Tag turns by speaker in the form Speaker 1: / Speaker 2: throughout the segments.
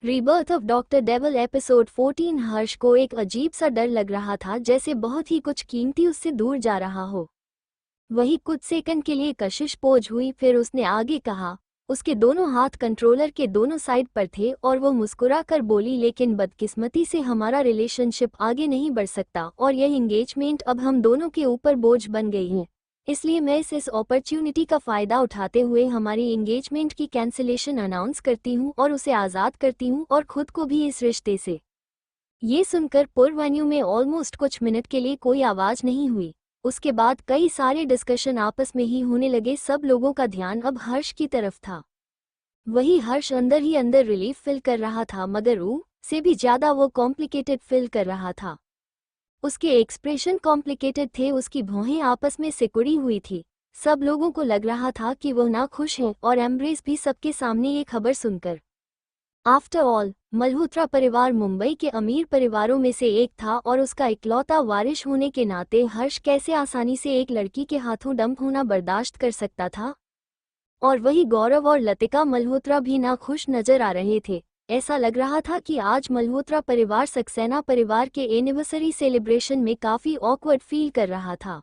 Speaker 1: Rebirth of doctor devil episode 14। हर्ष को एक अजीब सा डर लग रहा था, जैसे बहुत ही कुछ कीमती उससे दूर जा रहा हो। वही कुछ सेकंड के लिए कशिश पोज हुई, फिर उसने आगे कहा। उसके दोनों हाथ कंट्रोलर के दोनों साइड पर थे और वो मुस्कुरा कर बोली, लेकिन बदकिस्मती से हमारा रिलेशनशिप आगे नहीं बढ़ सकता और यह एंगेजमेंट अब हम दोनों के ऊपर बोझ बन गई है। इसलिए मैं इस अपॉर्चुनिटी का फ़ायदा उठाते हुए हमारी एंगेजमेंट की कैंसिलेशन अनाउंस करती हूँ और उसे आज़ाद करती हूँ और खुद को भी इस रिश्ते से। ये सुनकर पूर्वान्यू में ऑलमोस्ट कुछ मिनट के लिए कोई आवाज़ नहीं हुई। उसके बाद कई सारे डिस्कशन आपस में ही होने लगे। सब लोगों का ध्यान अब हर्ष की तरफ था। वही हर्ष अंदर ही अंदर रिलीफ फील कर रहा था, मगर से भी ज़्यादा वो कॉम्प्लिकेटेड फील कर रहा था। उसके एक्सप्रेशन कॉम्प्लिकेटेड थे, उसकी भौहें आपस में सिकुड़ी हुई थी। सब लोगों को लग रहा था कि वह नाखुश है और एम्ब्रेस भी सबके सामने ये खबर सुनकर। आफ्टर ऑल, मल्होत्रा परिवार मुंबई के अमीर परिवारों में से एक था और उसका इकलौता वारिश होने के नाते हर्ष कैसे आसानी से एक लड़की के हाथों डंप होना बर्दाश्त कर सकता था। और वही गौरव और लतिका मल्होत्रा भी नाखुश नजर आ रहे थे। ऐसा लग रहा था कि आज मल्होत्रा परिवार सक्सेना परिवार के एनिवर्सरी सेलिब्रेशन में काफ़ी ऑकवर्ड फील कर रहा था।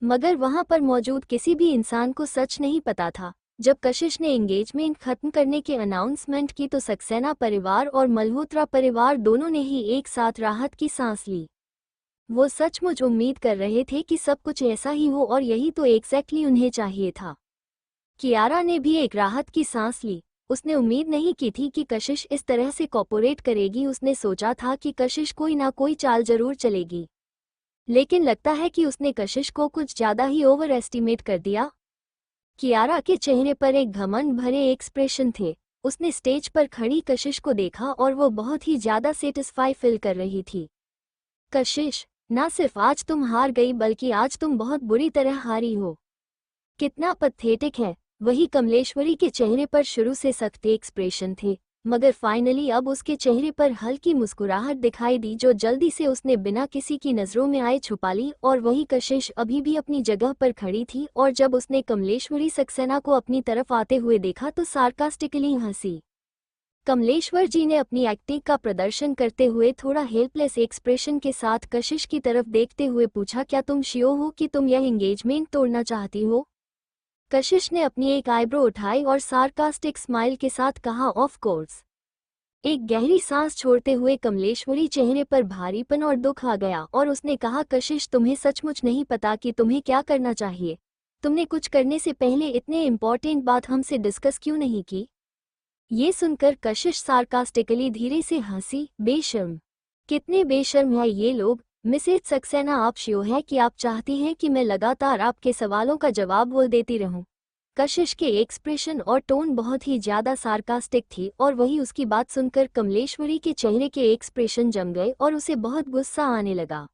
Speaker 1: मगर वहां पर मौजूद किसी भी इंसान को सच नहीं पता था। जब कशिश ने एंगेजमेंट खत्म करने के अनाउंसमेंट की तो सक्सेना परिवार और मल्होत्रा परिवार दोनों ने ही एक साथ राहत की सांस ली। वो सचमुच उम्मीद कर रहे थे कि सब कुछ ऐसा ही हो और यही तो एग्जैक्टली उन्हें चाहिए था। कियारा ने भी एक राहत की सांस ली। उसने उम्मीद नहीं की थी कि कशिश इस तरह से कॉपोरेट करेगी। उसने सोचा था कि कशिश कोई ना कोई चाल जरूर चलेगी, लेकिन लगता है कि उसने कशिश को कुछ ज़्यादा ही ओवर एस्टिमेट कर दिया। कियारा के चेहरे पर एक घमंड भरे एक्सप्रेशन थे। उसने स्टेज पर खड़ी कशिश को देखा और वो बहुत ही ज़्यादा सेटिस्फाई फील कर रही थी। कशिश, ना सिर्फ आज तुम हार गई बल्कि आज तुम बहुत बुरी तरह हारी हो। कितना पथेटिक है। वही कमलेश्वरी के चेहरे पर शुरू से सख्त एक्सप्रेशन थे, मगर फाइनली अब उसके चेहरे पर हल्की मुस्कुराहट दिखाई दी, जो जल्दी से उसने बिना किसी की नज़रों में आए छुपा ली। और वही कशिश अभी भी अपनी जगह पर खड़ी थी और जब उसने कमलेश्वरी सक्सेना को अपनी तरफ आते हुए देखा तो सार्कास्टिकली हंसी। कमलेश्वर जी ने अपनी एक्टिंग का प्रदर्शन करते हुए थोड़ा हेल्पलेस एक्सप्रेशन के साथ कशिश की तरफ देखते हुए पूछा, क्या तुम श्योर हो कि तुम यह एंगेजमेंट तोड़ना चाहती हो? कशिश ने अपनी एक आईब्रो उठाई और सार्कास्टिक स्माइल के साथ कहा, ऑफ कोर्स। एक गहरी सांस छोड़ते हुए कमलेश्वरी चेहरे पर भारीपन और दुख आ गया और उसने कहा, कशिश तुम्हें सचमुच नहीं पता कि तुम्हें क्या करना चाहिए? तुमने कुछ करने से पहले इतने इम्पोर्टेंट बात हमसे डिस्कस क्यों नहीं की? ये सुनकर कशिश सार्कास्टिकली धीरे से हंसी, बेशर्म। कितने बेशर्म है ये लोग। मिसेज सक्सेना, आप श्योर है कि आप चाहती हैं कि मैं लगातार आपके सवालों का जवाब बोल देती रहूं? कशिश के एक्सप्रेशन और टोन बहुत ही ज्यादा सार्कास्टिक थी और वही उसकी बात सुनकर कमलेश्वरी के चेहरे के एक्सप्रेशन जम गए और उसे बहुत गुस्सा आने लगा।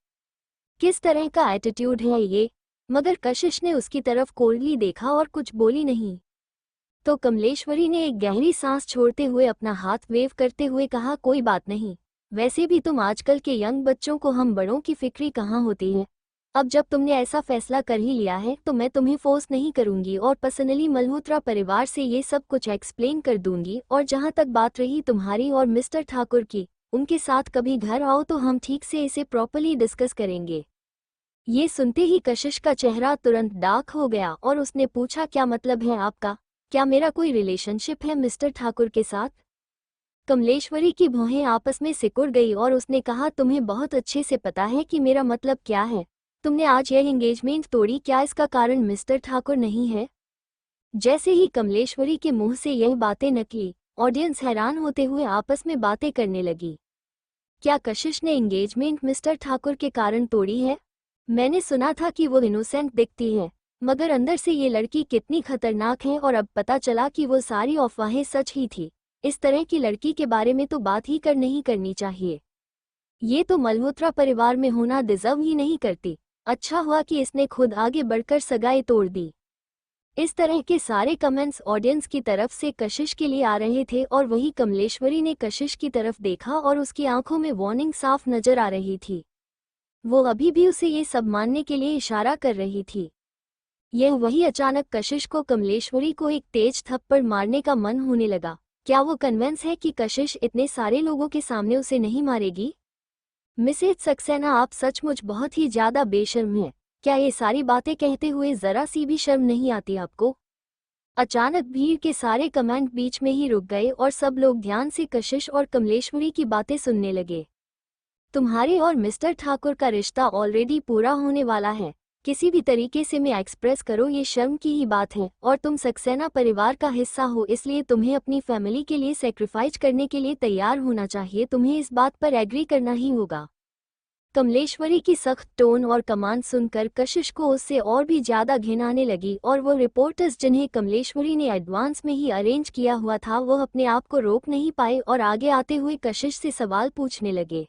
Speaker 1: किस तरह का एटीट्यूड है ये? मगर कशिश ने उसकी तरफ कोल्डली देखा और कुछ बोली नहीं। तो कमलेश्वरी ने एक गहरी सांस छोड़ते हुए अपना हाथ वेव करते हुए कहा, कोई बात नहीं। वैसे भी तुम आजकल के यंग बच्चों को हम बड़ों की फिक्री कहाँ होती है। अब जब तुमने ऐसा फैसला कर ही लिया है तो मैं तुम्हें फोर्स नहीं करूंगी और पर्सनली मल्होत्रा परिवार से ये सब कुछ एक्सप्लेन कर दूंगी। और जहां तक बात रही तुम्हारी और मिस्टर ठाकुर की, उनके साथ कभी घर आओ तो हम ठीक से इसे प्रॉपर्ली डिस्कस करेंगे। ये सुनते ही कशिश का चेहरा तुरंत डार्क हो गया और उसने पूछा, क्या मतलब है आपका? क्या मेरा कोई रिलेशनशिप है मिस्टर ठाकुर के साथ? कमलेश्वरी की भौहें आपस में सिकुड़ गई और उसने कहा, तुम्हें बहुत अच्छे से पता है कि मेरा मतलब क्या है। तुमने आज यह एंगेजमेंट तोड़ी, क्या इसका कारण मिस्टर ठाकुर नहीं है? जैसे ही कमलेश्वरी के मुंह से यह बातें निकली, ऑडियंस हैरान होते हुए आपस में बातें करने लगी। क्या कशिश ने एंगेजमेंट मिस्टर ठाकुर के कारण तोड़ी है? मैंने सुना था कि वो इनोसेंट दिखती है, मगर अंदर से ये लड़की कितनी खतरनाक है और अब पता चला कि वो सारी अफवाहें सच ही थी। इस तरह की लड़की के बारे में तो बात ही नहीं करनी चाहिए। ये तो मल्होत्रा परिवार में होना डिजर्व ही नहीं करती। अच्छा हुआ कि इसने खुद आगे बढ़कर सगाई तोड़ दी। इस तरह के सारे कमेंट्स ऑडियंस की तरफ से कशिश के लिए आ रहे थे और वही कमलेश्वरी ने कशिश की तरफ देखा और उसकी आंखों में वार्निंग साफ नजर आ रही थी। वो अभी भी उसे ये सब मानने के लिए इशारा कर रही थी। यह वही अचानक कशिश को कमलेश्वरी को एक तेज थप्पड़ मारने का मन होने लगा। क्या वो कन्विंस है कि कशिश इतने सारे लोगों के सामने उसे नहीं मारेगी? मिसेज सक्सेना, आप सचमुच बहुत ही ज्यादा बेशर्म हैं। क्या ये सारी बातें कहते हुए जरा सी भी शर्म नहीं आती आपको? अचानक भीड़ के सारे कमेंट बीच में ही रुक गए और सब लोग ध्यान से कशिश और कमलेश्वरी की बातें सुनने लगे। तुम्हारे और मिस्टर ठाकुर का रिश्ता ऑलरेडी पूरा होने वाला है। किसी भी तरीके से मैं एक्सप्रेस करो, ये शर्म की ही बात है। और तुम सक्सेना परिवार का हिस्सा हो, इसलिए तुम्हें अपनी फैमिली के लिए सेक्रीफाइस करने के लिए तैयार होना चाहिए। तुम्हें इस बात पर एग्री करना ही होगा। कमलेश्वरी की सख्त टोन और कमांड सुनकर कशिश को उससे और भी ज्यादा घिन आने लगी और वो रिपोर्टर्स जिन्हें कमलेश्वरी ने एडवांस में ही अरेंज किया हुआ था, वो अपने आप को रोक नहीं पाए और आगे आते हुए कशिश से सवाल पूछने लगे।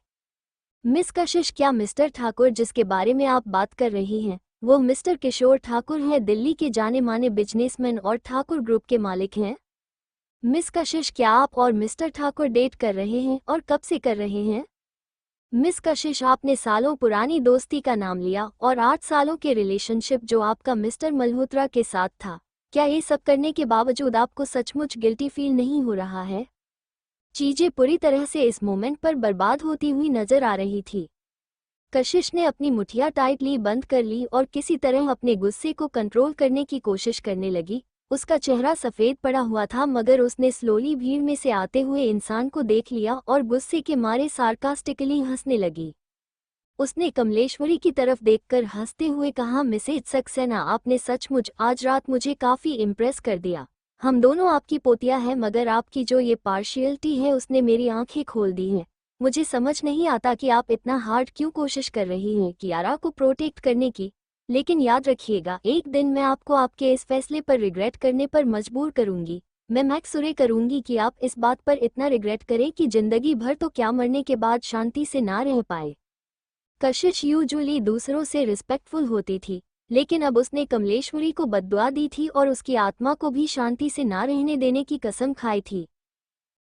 Speaker 1: मिस कशिश, क्या मिस्टर ठाकुर जिसके बारे में आप बात कर रही हैं वो मिस्टर किशोर ठाकुर हैं, दिल्ली के जाने माने बिजनेसमैन और ठाकुर ग्रुप के मालिक हैं? मिस कशिश, क्या आप और मिस्टर ठाकुर डेट कर रहे हैं और कब से कर रहे हैं? मिस कशिश, आपने सालों पुरानी दोस्ती का नाम लिया और 8 सालों के रिलेशनशिप जो आपका मिस्टर मल्होत्रा के साथ था, क्या ये सब करने के बावजूद आपको सचमुच गिल्टी फील नहीं हो रहा है? चीजें पूरी तरह से इस मोमेंट पर बर्बाद होती हुई नजर आ रही थी। कशिश ने अपनी मुठिया टाइटली बंद कर ली और किसी तरह अपने गुस्से को कंट्रोल करने की कोशिश करने लगी। उसका चेहरा सफेद पड़ा हुआ था, मगर उसने स्लोली भीड़ में से आते हुए इंसान को देख लिया और गुस्से के मारे सार्कास्टिकली हंसने लगी। उसने कमलेश्वरी की तरफ देखकर हंसते हुए कहा, मिसेज सक्सेना, आपने सचमुच आज रात मुझे काफी इम्प्रेस कर दिया। हम दोनों आपकी पोतिया है, मगर आपकी जो ये पार्शियलिटी है उसने मेरी आंखें खोल दी हैं। मुझे समझ नहीं आता कि आप इतना हार्ड क्यों कोशिश कर रही हैं कियारा को प्रोटेक्ट करने की। लेकिन याद रखिएगा, एक दिन मैं आपको आपके इस फैसले पर रिग्रेट करने पर मजबूर करूंगी। मैं मैक्सुरे करूंगी कि आप इस बात पर इतना रिग्रेट करें कि जिंदगी भर तो क्या मरने के बाद शांति से ना रह पाए। कशिश यूजुअली दूसरों से रिस्पेक्टफुल होती थी, लेकिन अब उसने कमलेश्वरी को बद्दुआ दी थी और उसकी आत्मा को भी शांति से ना रहने देने की कसम खाई थी।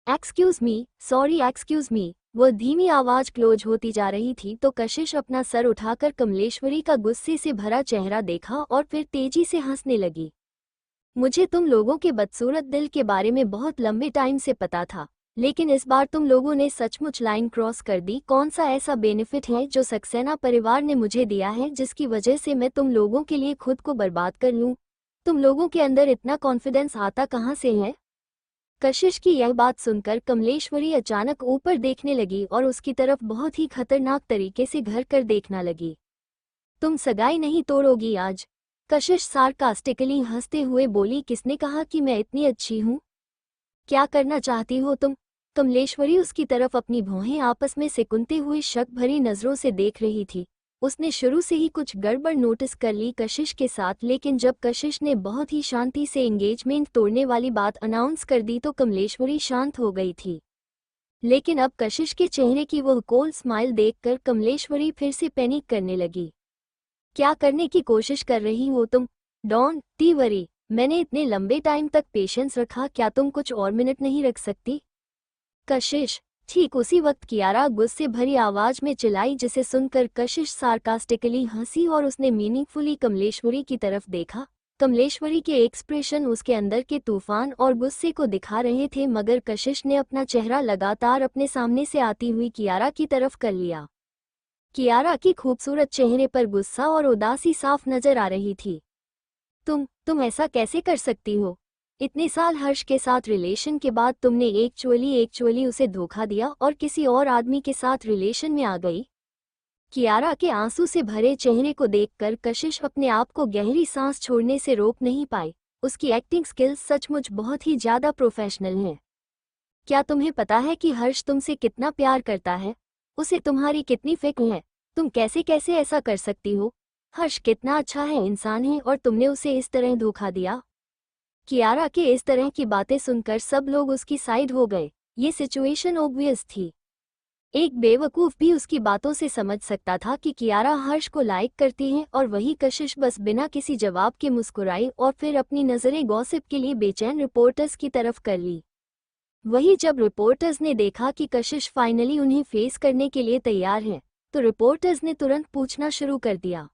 Speaker 1: Excuse me, sorry excuse me. वह धीमी आवाज क्लोज होती जा रही थी तो कशिश अपना सर उठाकर कमलेश्वरी का गुस्से से भरा चेहरा देखा और फिर तेजी से हंसने लगी। मुझे तुम लोगों के बदसूरत दिल के बारे में बहुत लंबे टाइम से पता था, लेकिन इस बार तुम लोगों ने सचमुच लाइन क्रॉस कर दी। कौन सा ऐसा बेनिफिट है जो सक्सेना परिवार ने मुझे दिया है जिसकी वजह से मैं तुम लोगों के लिए खुद को बर्बाद कर लूं? तुम लोगों के अंदर इतना कॉन्फिडेंस आता कहाँ से है? कशिश की यह बात सुनकर कमलेश्वरी अचानक ऊपर देखने लगी और उसकी तरफ बहुत ही खतरनाक तरीके से घर कर देखना लगी। तुम सगाई नहीं तोड़ोगी आज? कशिश सार्कास्टिकली हंसते हुए बोली, किसने कहा कि मैं इतनी अच्छी हूँ? क्या करना चाहती हो तुम? कमलेश्वरी उसकी तरफ अपनी भौहें आपस में सिकुड़ते हुए शक भरी नजरों से देख रही थी। उसने शुरू से ही कुछ गड़बड़ नोटिस कर ली कशिश के साथ, लेकिन जब कशिश ने बहुत ही शांति से एंगेजमेंट तोड़ने वाली बात अनाउंस कर दी तो कमलेश्वरी शांत हो गई थी। लेकिन अब कशिश के चेहरे की वह कोल्ड स्माइल देखकर कमलेश्वरी फिर से पैनिक करने लगी। क्या करने की कोशिश कर रही हो तुम? डोंट टी वरी, मैंने इतने लंबे टाइम तक पेशेंस रखा, क्या तुम कुछ और मिनट नहीं रख सकती? कशिश। ठीक उसी वक्त कियारा गुस्से भरी आवाज में चिल्लाई, जिसे सुनकर कशिश सार्कास्टिकली हंसी और उसने मीनिंगफुली कमलेश्वरी की तरफ देखा। कमलेश्वरी के एक्सप्रेशन उसके अंदर के तूफान और गुस्से को दिखा रहे थे, मगर कशिश ने अपना चेहरा लगातार अपने सामने से आती हुई कियारा की तरफ कर लिया। कियारा की खूबसूरत चेहरे पर गुस्सा और उदासी साफ नजर आ रही थी। तुम ऐसा कैसे कर सकती हो? इतने साल हर्ष के साथ रिलेशन के बाद तुमने एक्चुअली उसे धोखा दिया और किसी और आदमी के साथ रिलेशन में आ गई। कियारा के आंसू से भरे चेहरे को देखकर कशिश अपने आप को गहरी सांस छोड़ने से रोक नहीं पाई। उसकी एक्टिंग स्किल्स सचमुच बहुत ही ज्यादा प्रोफेशनल हैं। क्या तुम्हें पता है कि हर्ष तुमसे कितना प्यार करता है? उसे तुम्हारी कितनी फिक्र है? तुम कैसे कैसे ऐसा कर सकती हो? हर्ष कितना अच्छा है, इंसान है, और तुमने उसे इस तरह धोखा दिया। कियारा के इस तरह की बातें सुनकर सब लोग उसकी साइड हो गए। ये सिचुएशन ऑब्वियस थी। एक बेवकूफ भी उसकी बातों से समझ सकता था कि कियारा हर्ष को लाइक करती है, और वही कशिश बस बिना किसी जवाब के मुस्कुराई और फिर अपनी नजरें गॉसिप के लिए बेचैन रिपोर्टर्स की तरफ कर ली। वही जब रिपोर्टर्स ने देखा कि कशिश फाइनली उन्हें फेस करने के लिए तैयार है, तो रिपोर्टर्स ने तुरंत पूछना शुरू कर दिया,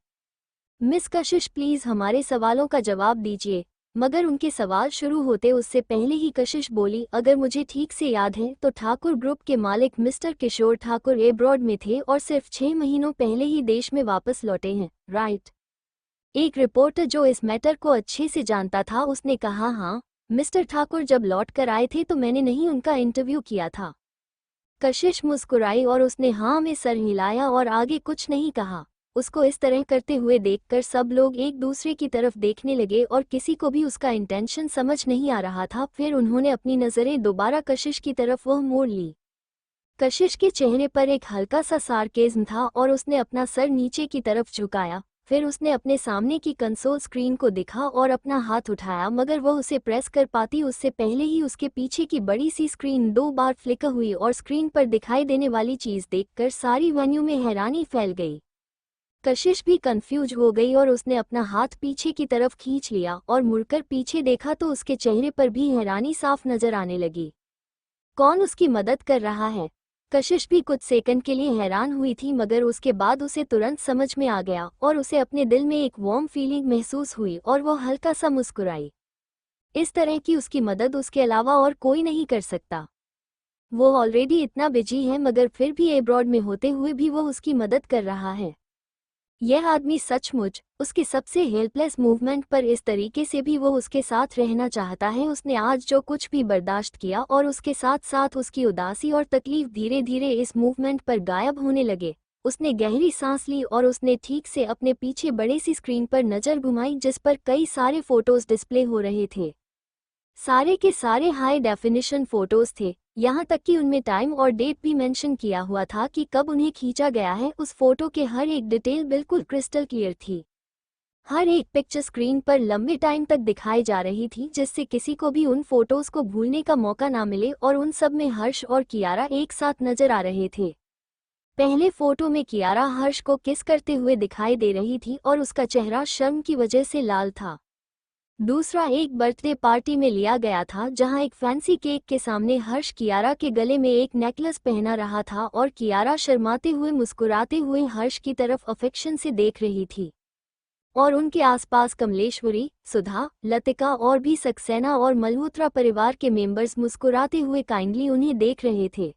Speaker 1: मिस कशिश प्लीज हमारे सवालों का जवाब दीजिए। मगर उनके सवाल शुरू होते उससे पहले ही कशिश बोली, अगर मुझे ठीक से याद है तो ठाकुर ग्रुप के मालिक मिस्टर किशोर ठाकुर एब्रॉड में थे और सिर्फ 6 महीनों पहले ही देश में वापस लौटे हैं, राइट? एक रिपोर्टर जो इस मैटर को अच्छे से जानता था उसने कहा, हाँ मिस्टर ठाकुर जब लौट कर आए थे तो मैंने नहीं उनका इंटरव्यू किया था। कशिश मुस्कुराई और उसने हाँ में सर हिलाया और आगे कुछ नहीं कहा। उसको इस तरह करते हुए देखकर सब लोग एक दूसरे की तरफ देखने लगे और किसी को भी उसका इंटेंशन समझ नहीं आ रहा था। फिर उन्होंने अपनी नज़रें दोबारा कशिश की तरफ वह मोड़ ली। कशिश के चेहरे पर एक हल्का सा सार्केज्म था और उसने अपना सर नीचे की तरफ झुकाया। फिर उसने अपने सामने की कंसोल स्क्रीन को देखा और अपना हाथ उठाया, मगर वह उसे प्रेस कर पाती उससे पहले ही उसके पीछे की बड़ी सी स्क्रीन 2 बार फ्लिकर हुई और स्क्रीन पर दिखाई देने वाली चीज देखकर सारी वेन्यू में हैरानी फैल गई। कशिश भी कंफ्यूज हो गई और उसने अपना हाथ पीछे की तरफ खींच लिया और मुड़कर पीछे देखा तो उसके चेहरे पर भी हैरानी साफ नजर आने लगी। कौन उसकी मदद कर रहा है? कशिश भी कुछ सेकंड के लिए हैरान हुई थी, मगर उसके बाद उसे तुरंत समझ में आ गया और उसे अपने दिल में एक वार्म फीलिंग महसूस हुई और वो हल्का सा मुस्कुराई। इस तरह की उसकी मदद उसके अलावा और कोई नहीं कर सकता। वो ऑलरेडी इतना बिजी है, मगर फिर भी एब्रॉड में होते हुए भी वो उसकी मदद कर रहा है। यह आदमी सचमुच उसके सबसे हेल्पलेस मूवमेंट पर इस तरीके से भी वो उसके साथ रहना चाहता है। उसने आज जो कुछ भी बर्दाश्त किया और उसके साथ साथ उसकी उदासी और तकलीफ धीरे धीरे इस मूवमेंट पर गायब होने लगे। उसने गहरी सांस ली और उसने ठीक से अपने पीछे बड़ी सी स्क्रीन पर नज़र घुमाई जिस पर कई सारे फोटोज डिस्प्ले हो रहे थे। सारे के सारे हाई डेफिनिशन फोटोज थे, यहाँ तक कि उनमें टाइम और डेट भी मेंशन किया हुआ था कि कब उन्हें खींचा गया है। उस फोटो के हर एक डिटेल बिल्कुल क्रिस्टल क्लियर थी। हर एक पिक्चर स्क्रीन पर लंबे टाइम तक दिखाई जा रही थी, जिससे किसी को भी उन फोटोज को भूलने का मौका ना मिले। और उन सब में हर्ष और कियारा एक साथ नजर आ रहे थे। पहले फोटो में कियारा हर्ष को किस करते हुए दिखाई दे रही थी और उसका चेहरा शर्म की वजह से लाल था। दूसरा एक बर्थडे पार्टी में लिया गया था, जहां एक फैंसी केक के सामने हर्ष कियारा के गले में एक नेकलेस पहना रहा था और कियारा शर्माते हुए मुस्कुराते हुए हर्ष की तरफ अफेक्शन से देख रही थी। और उनके आसपास कमलेश्वरी, सुधा, लतिका और भी सक्सेना और मल्होत्रा परिवार के मेंबर्स मुस्कुराते हुए काइंडली उन्हें देख रहे थे।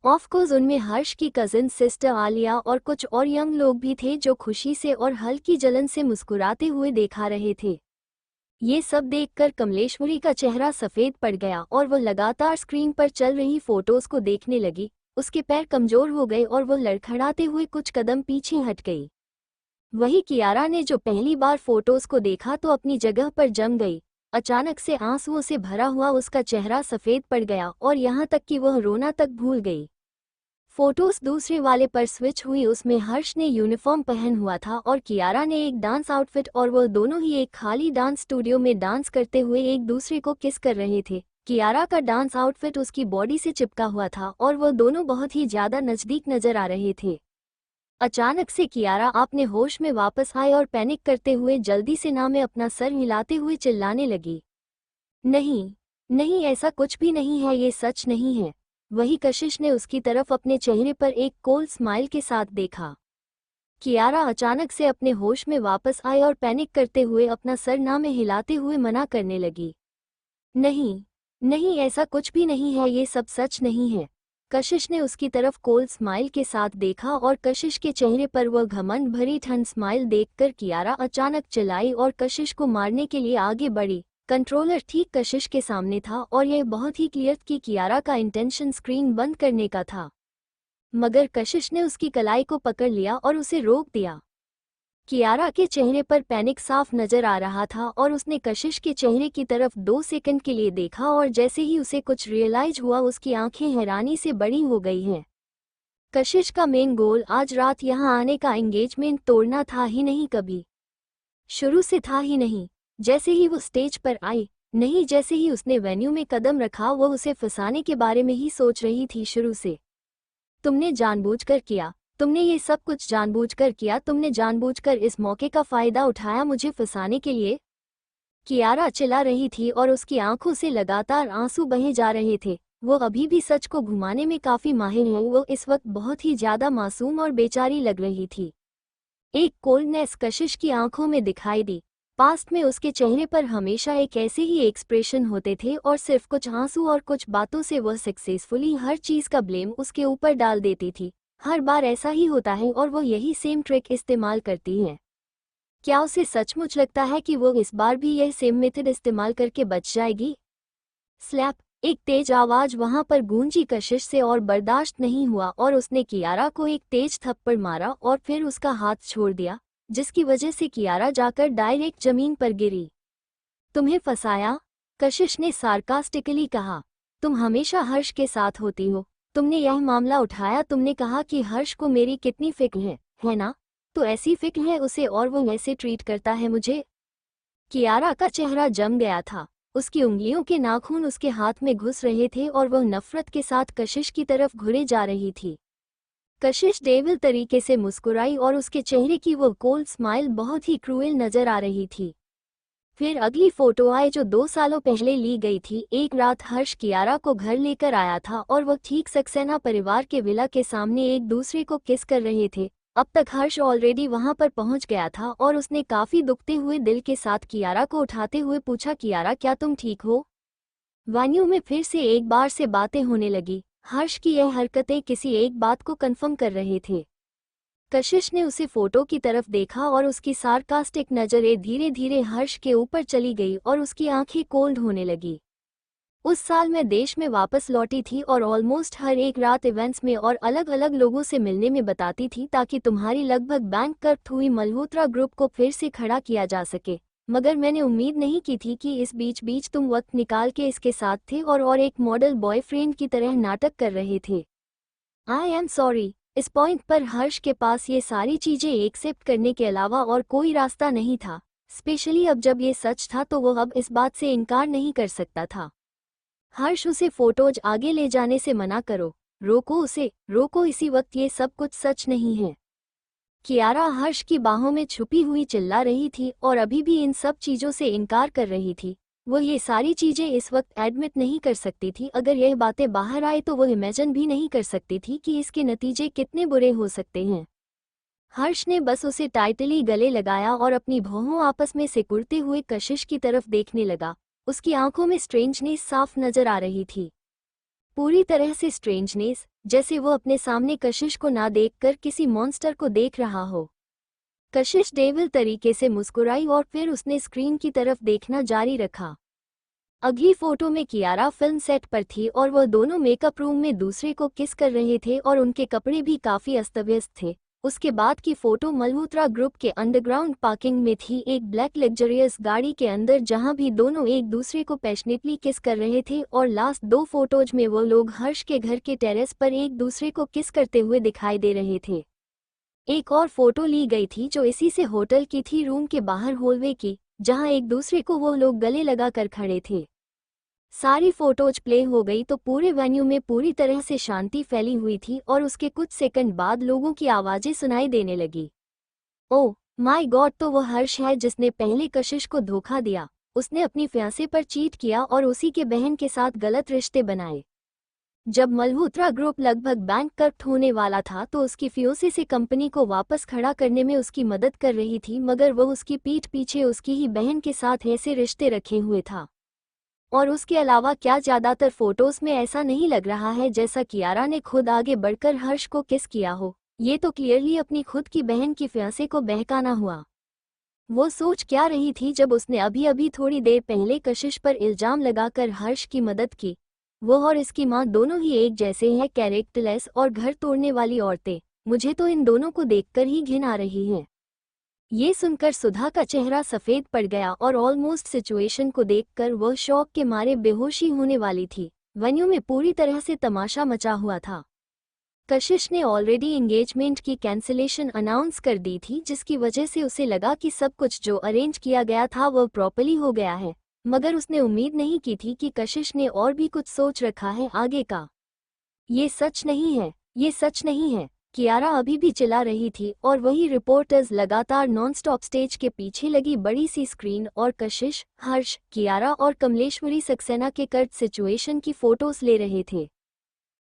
Speaker 1: ऑफकोर्स उनमें हर्ष की कजिन सिस्टर आलिया और कुछ और यंग लोग भी थे जो खुशी से और हल्की जलन से मुस्कुराते हुए देखा रहे थे। ये सब देखकर कमलेश्वरी का चेहरा सफेद पड़ गया और वो लगातार स्क्रीन पर चल रही फोटोज को देखने लगी। उसके पैर कमजोर हो गए और वो लड़खड़ाते हुए कुछ कदम पीछे हट गई। वही कियारा ने जो पहली बार फोटोज को देखा तो अपनी जगह पर जम गई। अचानक से आंसुओं से भरा हुआ उसका चेहरा सफेद पड़ गया और यहाँ तक कि वह रोना तक भूल गई। फोटोज दूसरे वाले पर स्विच हुई। उसमें हर्ष ने यूनिफॉर्म पहन हुआ था और कियारा ने एक डांस आउटफिट और वह दोनों ही एक खाली डांस स्टूडियो में डांस करते हुए एक दूसरे को किस कर रहे थे। कियारा का डांस आउटफिट उसकी बॉडी से चिपका हुआ था और वह दोनों बहुत ही ज्यादा नजदीक नजर आ रहे थे। अचानक से कियारा अपने होश में वापस आए और पैनिक करते हुए जल्दी से ना में अपना सर हिलाते हुए चिल्लाने लगी, नहीं नहीं, ऐसा कुछ भी नहीं है, ये सच नहीं है। वही कशिश ने उसकी तरफ अपने चेहरे पर एक कोल्ड स्माइल के साथ देखा। कियारा अचानक से अपने होश में वापस आए और पैनिक करते हुए अपना सर ना में हिलाते हुए मना करने लगी, नहीं नहीं, ऐसा कुछ भी नहीं है, ये सब सच नहीं है। कशिश ने उसकी तरफ कोल्ड स्माइल के साथ देखा और कशिश के चेहरे पर वह घमंड भरी ठंड स्माइल देखकर कियारा अचानक चिल्लाई और कशिश को मारने के लिए आगे बढ़ी। कंट्रोलर ठीक कशिश के सामने था और यह बहुत ही क्लियर कि कियारा का इंटेंशन स्क्रीन बंद करने का था, मगर कशिश ने उसकी कलाई को पकड़ लिया और उसे रोक दिया। कियारा के चेहरे पर पैनिक साफ नजर आ रहा था और उसने कशिश के चेहरे की तरफ 2 सेकंड के लिए देखा और जैसे ही उसे कुछ रियलाइज हुआ उसकी आंखें हैरानी से बड़ी हो गई हैं। कशिश का मेन गोल आज रात यहाँ आने का एंगेजमेंट तोड़ना था ही नहीं, कभी शुरू से था ही नहीं। जैसे ही वो स्टेज पर आई, नहीं जैसे ही उसने वेन्यू में कदम रखा, वो उसे फंसाने के बारे में ही सोच रही थी शुरू से। तुमने जानबूझकर किया, तुमने ये सब कुछ जानबूझकर किया, तुमने जानबूझकर इस मौके का फायदा उठाया मुझे फंसाने के लिए। कियारा चिल्ला रही थी और उसकी आंखों से लगातार आंसू बहे जा रहे थे। वो अभी भी सच को घुमाने में काफी माहिर है। वो इस वक्त बहुत ही ज्यादा मासूम और बेचारी लग रही थी। एक कोल्डनेस कशिश की आंखों में दिखाई दी। पास्ट में उसके चेहरे पर हमेशा एक ऐसे ही एक्सप्रेशन होते थे और सिर्फ कुछ आंसू और कुछ बातों से वह सक्सेसफुली हर चीज का ब्लेम उसके ऊपर डाल देती थी। हर बार ऐसा ही होता है और वो यही सेम ट्रिक इस्तेमाल करती है। क्या उसे सचमुच लगता है कि वो इस बार भी यह सेम मेथड इस्तेमाल करके बच जाएगी? स्लैप! एक तेज आवाज वहां पर गूंजी। कशिश से और बर्दाश्त नहीं हुआ और उसने कियारा को एक तेज थप्पड़ मारा और फिर उसका हाथ छोड़ दिया, जिसकी वजह से कियारा जाकर डायरेक्ट जमीन पर गिरी। तुम्हें फंसाया? कशिश ने सार्कास्टिकली कहा। तुम हमेशा हर्ष के साथ होती हो। तुमने यह मामला उठाया। तुमने कहा कि हर्ष को मेरी कितनी फिक्र है ना? तो ऐसी फिक्र है उसे और वो ऐसे ट्रीट करता है मुझे। कियारा का चेहरा जम गया था। उसकी उंगलियों के नाखून उसके हाथ में घुस रहे थे और वह नफरत के साथ कशिश की तरफ घुरे जा रही थी। कशिश डेविल तरीके से मुस्कुराई और उसके चेहरे की वो कोल्ड स्माइल बहुत ही क्रूएल नजर आ रही थी। फिर अगली फोटो आए जो 2 सालों पहले ली गई थी। एक रात हर्ष कियारा को घर लेकर आया था और वह ठीक सक्सेना परिवार के विला के सामने एक दूसरे को किस कर रहे थे। अब तक हर्ष ऑलरेडी वहां पर पहुंच गया था और उसने काफी दुखते हुए दिल के साथ कियारा को उठाते हुए पूछा, कियारा क्या तुम ठीक हो? वान्यू में फिर से एक बार से बातें होने लगी। हर्ष की यह हरकतें किसी एक बात को कन्फर्म कर रहे थे। कशिश ने उसे फोटो की तरफ देखा और उसकी सार्कास्टिक नजरें धीरे धीरे हर्ष के ऊपर चली गई और उसकी आंखें कोल्ड होने लगी। उस साल मैं देश में वापस लौटी थी और ऑलमोस्ट हर एक रात इवेंट्स में और अलग अलग लोगों से मिलने में बताती थी ताकि तुम्हारी लगभग बैंकक्रप्ट हुई मल्होत्रा ग्रुप को फिर से खड़ा किया जा सके। मगर मैंने उम्मीद नहीं की थी कि इस बीच तुम वक्त निकाल के इसके साथ थे और एक मॉडल बॉयफ्रेंड की तरह नाटक कर रहे थे। I am sorry. इस पॉइंट पर हर्ष के पास ये सारी चीजें एक्सेप्ट करने के अलावा और कोई रास्ता नहीं था। स्पेशली अब जब ये सच था तो वो अब इस बात से इनकार नहीं कर सकता था। हर्ष, उसे फोटोज आगे ले जाने से मना करो। रोको उसे, रोको। इसी वक्त ये सब कुछ सच नहीं है। कियारा हर्ष की बाहों में छुपी हुई चिल्ला रही थी और अभी भी इन सब चीजों से इनकार कर रही थी। वो ये सारी चीजें इस वक्त एडमिट नहीं कर सकती थी। अगर यह बातें बाहर आए तो वो इमेजिन भी नहीं कर सकती थी कि इसके नतीजे कितने बुरे हो सकते हैं। हर्ष ने बस उसे टाइटली गले लगाया और अपनी भौहों आपस में सिकुड़ते हुए कशिश की तरफ देखने लगा। उसकी आंखों में स्ट्रेंजनेस साफ नजर आ रही थी, पूरी तरह से स्ट्रेंजनेस, जैसे वो अपने सामने कशिश को ना देखकर किसी मॉन्स्टर को देख रहा हो। कशिश डेविल तरीके से मुस्कुराई और फिर उसने स्क्रीन की तरफ देखना जारी रखा। अगली फोटो में कियारा फिल्म सेट पर थी और वह दोनों मेकअप रूम में दूसरे को किस कर रहे थे और उनके कपड़े भी काफी अस्तव्यस्त थे। उसके बाद की फोटो मल्होत्रा ग्रुप के अंडरग्राउंड पार्किंग में थी, एक ब्लैक लग्जरियस गाड़ी के अंदर, जहां भी दोनों एक दूसरे को पैशनेटली किस कर रहे थे। और लास्ट 2 फोटोज में वो लोग हर्ष के घर के टेरेस पर एक दूसरे को किस करते हुए दिखाई दे रहे थे। एक और फोटो ली गई थी जो इसी से होटल की थी, रूम के बाहर हॉलवे की, जहां एक दूसरे को वो लोग गले लगा कर खड़े थे। सारी फोटोज प्ले हो गई तो पूरे वेन्यू में पूरी तरह से शांति फैली हुई थी और उसके कुछ सेकंड बाद लोगों की आवाजें सुनाई देने लगी। ओह माय गॉड, तो वो हर्ष है जिसने पहले कशिश को धोखा दिया। उसने अपनी फियांसे पर चीट किया और उसी के बहन के साथ गलत रिश्ते बनाए। जब मल्होत्रा ग्रुप लगभग बैंकक्रप्ट होने वाला था तो उसकी फियांसे से कंपनी को वापस खड़ा करने में उसकी मदद कर रही थी, मगर वो उसकी पीठ पीछे उसकी ही बहन के साथ ऐसे रिश्ते रखे हुए था। और उसके अलावा क्या ज्यादातर फोटोज में ऐसा नहीं लग रहा है जैसा कियारा ने खुद आगे बढ़कर हर्ष को किस किया हो? ये तो क्लियरली अपनी खुद की बहन की फियांसे को बहकाना हुआ। वो सोच क्या रही थी जब उसने अभी अभी थोड़ी देर पहले कशिश पर इल्जाम लगाकर हर्ष की मदद की? वो और इसकी माँ दोनों ही एक जैसे हैं, कैरेक्टरलेस और घर तोड़ने वाली औरतें। मुझे तो इन दोनों को देखकर ही घिन आ रही है। ये सुनकर सुधा का चेहरा सफेद पड़ गया और ऑलमोस्ट सिचुएशन को देखकर वह शौक के मारे बेहोशी होने वाली थी। वेन्यू में पूरी तरह से तमाशा मचा हुआ था। कशिश ने ऑलरेडी एंगेजमेंट की कैंसिलेशन अनाउंस कर दी थी, जिसकी वजह से उसे लगा कि सब कुछ जो अरेंज किया गया था वह प्रॉपर्ली हो गया है, मगर उसने उम्मीद नहीं की थी कि कशिश ने और भी कुछ सोच रखा है आगे का। ये सच नहीं है, ये सच नहीं है। कियारा अभी भी चिल्ला रही थी और वही रिपोर्टर्स लगातार नॉनस्टॉप स्टेज के पीछे लगी बड़ी सी स्क्रीन और कशिश, हर्ष, कियारा और कमलेश्वरी सक्सेना के कर्ट सिचुएशन की फोटोज ले रहे थे।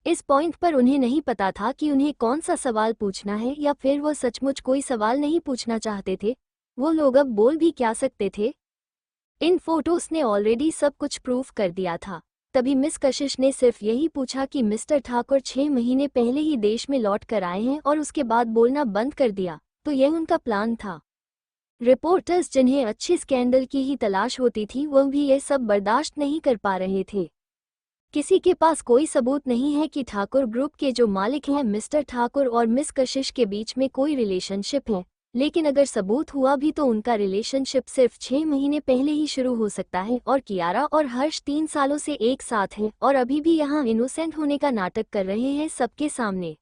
Speaker 1: इस पॉइंट पर उन्हें नहीं पता था कि उन्हें कौन सा सवाल पूछना है या फिर वो सचमुच कोई सवाल नहीं पूछना चाहते थे। वो लोग अब बोल भी क्या सकते थे? इन फोटोज ने ऑलरेडी सब कुछ प्रूफ कर दिया था। तभी मिस कशिश ने सिर्फ यही पूछा कि मिस्टर ठाकुर 6 महीने पहले ही देश में लौट कर आए हैं और उसके बाद बोलना बंद कर दिया, तो यह उनका प्लान था। रिपोर्टर्स जिन्हें अच्छे स्कैंडल की ही तलाश होती थी वह भी यह सब बर्दाश्त नहीं कर पा रहे थे। किसी के पास कोई सबूत नहीं है कि ठाकुर ग्रुप के जो मालिक हैं मिस्टर ठाकुर और मिस कशिश के बीच में कोई रिलेशनशिप है, लेकिन अगर सबूत हुआ भी तो उनका रिलेशनशिप सिर्फ 6 महीने पहले ही शुरू हो सकता है और कियारा और हर्ष 3 सालों से एक साथ हैं और अभी भी यहाँ इनोसेंट होने का नाटक कर रहे हैं सबके सामने।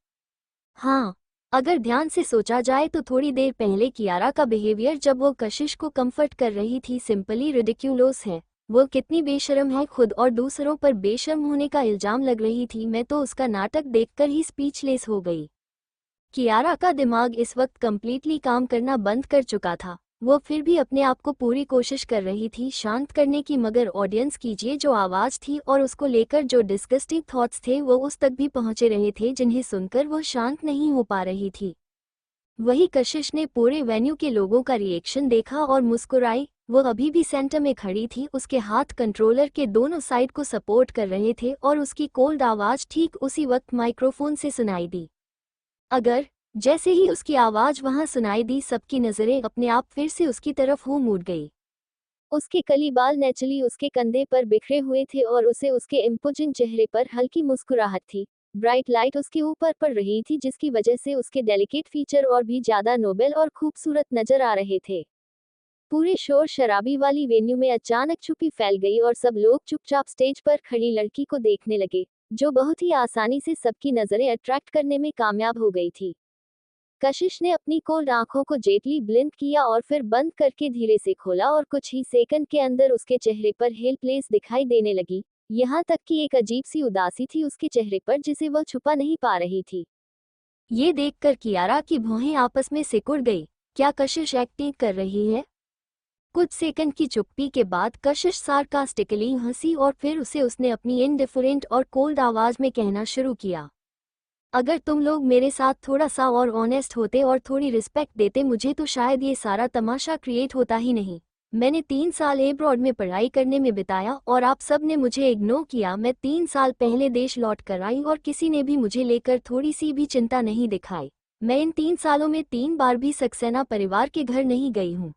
Speaker 1: हाँ, अगर ध्यान से सोचा जाए तो थोड़ी देर पहले कियारा का बिहेवियर जब वो कशिश को कंफर्ट कर रही थी सिंपली रिडिक्यूलोस है। वो कितनी बेशर्म है, खुद और दूसरों पर बेशर्म होने का इल्जाम लग रही थी। मैं तो उसका नाटक देखकर ही स्पीचलेस हो गई। कियारा का दिमाग इस वक्त कंप्लीटली काम करना बंद कर चुका था। वो फिर भी अपने आप को पूरी कोशिश कर रही थी शांत करने की, मगर ऑडियंस कीजिए जो आवाज़ थी और उसको लेकर जो डिस्गस्टिंग थॉट्स थे वो उस तक भी पहुंचे रहे थे जिन्हें सुनकर वो शांत नहीं हो पा रही थी। वही कशिश ने पूरे वेन्यू के लोगों का रिएक्शन देखा और मुस्कुराई। वो अभी भी सेंटर में खड़ी थी, उसके हाथ कंट्रोलर के दोनों साइड को सपोर्ट कर रहे थे और उसकी कोल्ड आवाज़ ठीक उसी वक्त माइक्रोफोन से सुनाई दी। अगर जैसे ही उसकी आवाज़ वहां सुनाई दी सबकी नज़रें अपने आप फिर से उसकी तरफ हो मुड़ गई। उसके कली बाल नेचुरली उसके कंधे पर बिखरे हुए थे और उसे उसके इम्पोजेंट चेहरे पर हल्की मुस्कुराहट थी। ब्राइट लाइट उसके ऊपर पड़ रही थी जिसकी वजह से उसके डेलिकेट फीचर और भी ज्यादा नोबेल और खूबसूरत नजर आ रहे थे। पूरे शोर शराबी वाली वेन्यू में अचानक चुप्पी फैल गई और सब लोग चुपचाप स्टेज पर खड़ी लड़की को देखने लगे, जो बहुत ही आसानी से सबकी नजरें अट्रैक्ट करने में कामयाब हो गई थी। कशिश ने अपनी कोल्ड आंखों को जेटली ब्लिंक किया और फिर बंद करके धीरे से खोला और कुछ ही सेकंड के अंदर उसके चेहरे पर हेल्पलेस दिखाई देने लगी। यहाँ तक कि एक अजीब सी उदासी थी उसके चेहरे पर जिसे वह छुपा नहीं पा रही थी। ये देखकर कियारा की भौहें आपस में सिकुड़ गई। क्या कशिश एक्टिंग कर रही है? कुछ सेकंड की चुप्पी के बाद कशिश सार्कास्टिकली हंसी और फिर उसने अपनी इनडिफरेंट और कोल्ड आवाज में कहना शुरू किया, अगर तुम लोग मेरे साथ थोड़ा सा और ऑनेस्ट होते और थोड़ी रिस्पेक्ट देते मुझे तो शायद ये सारा तमाशा क्रिएट होता ही नहीं। मैंने 3 साल एब्रॉड में पढ़ाई करने में बिताया और आप सब ने मुझे इग्नोर किया। मैं 3 साल पहले देश लौट कर आई और किसी ने भी मुझे लेकर थोड़ी सी भी चिंता नहीं दिखाई। मैं इन 3 सालों में 3 बार भी सक्सेना परिवार के घर नहीं गई हूँ।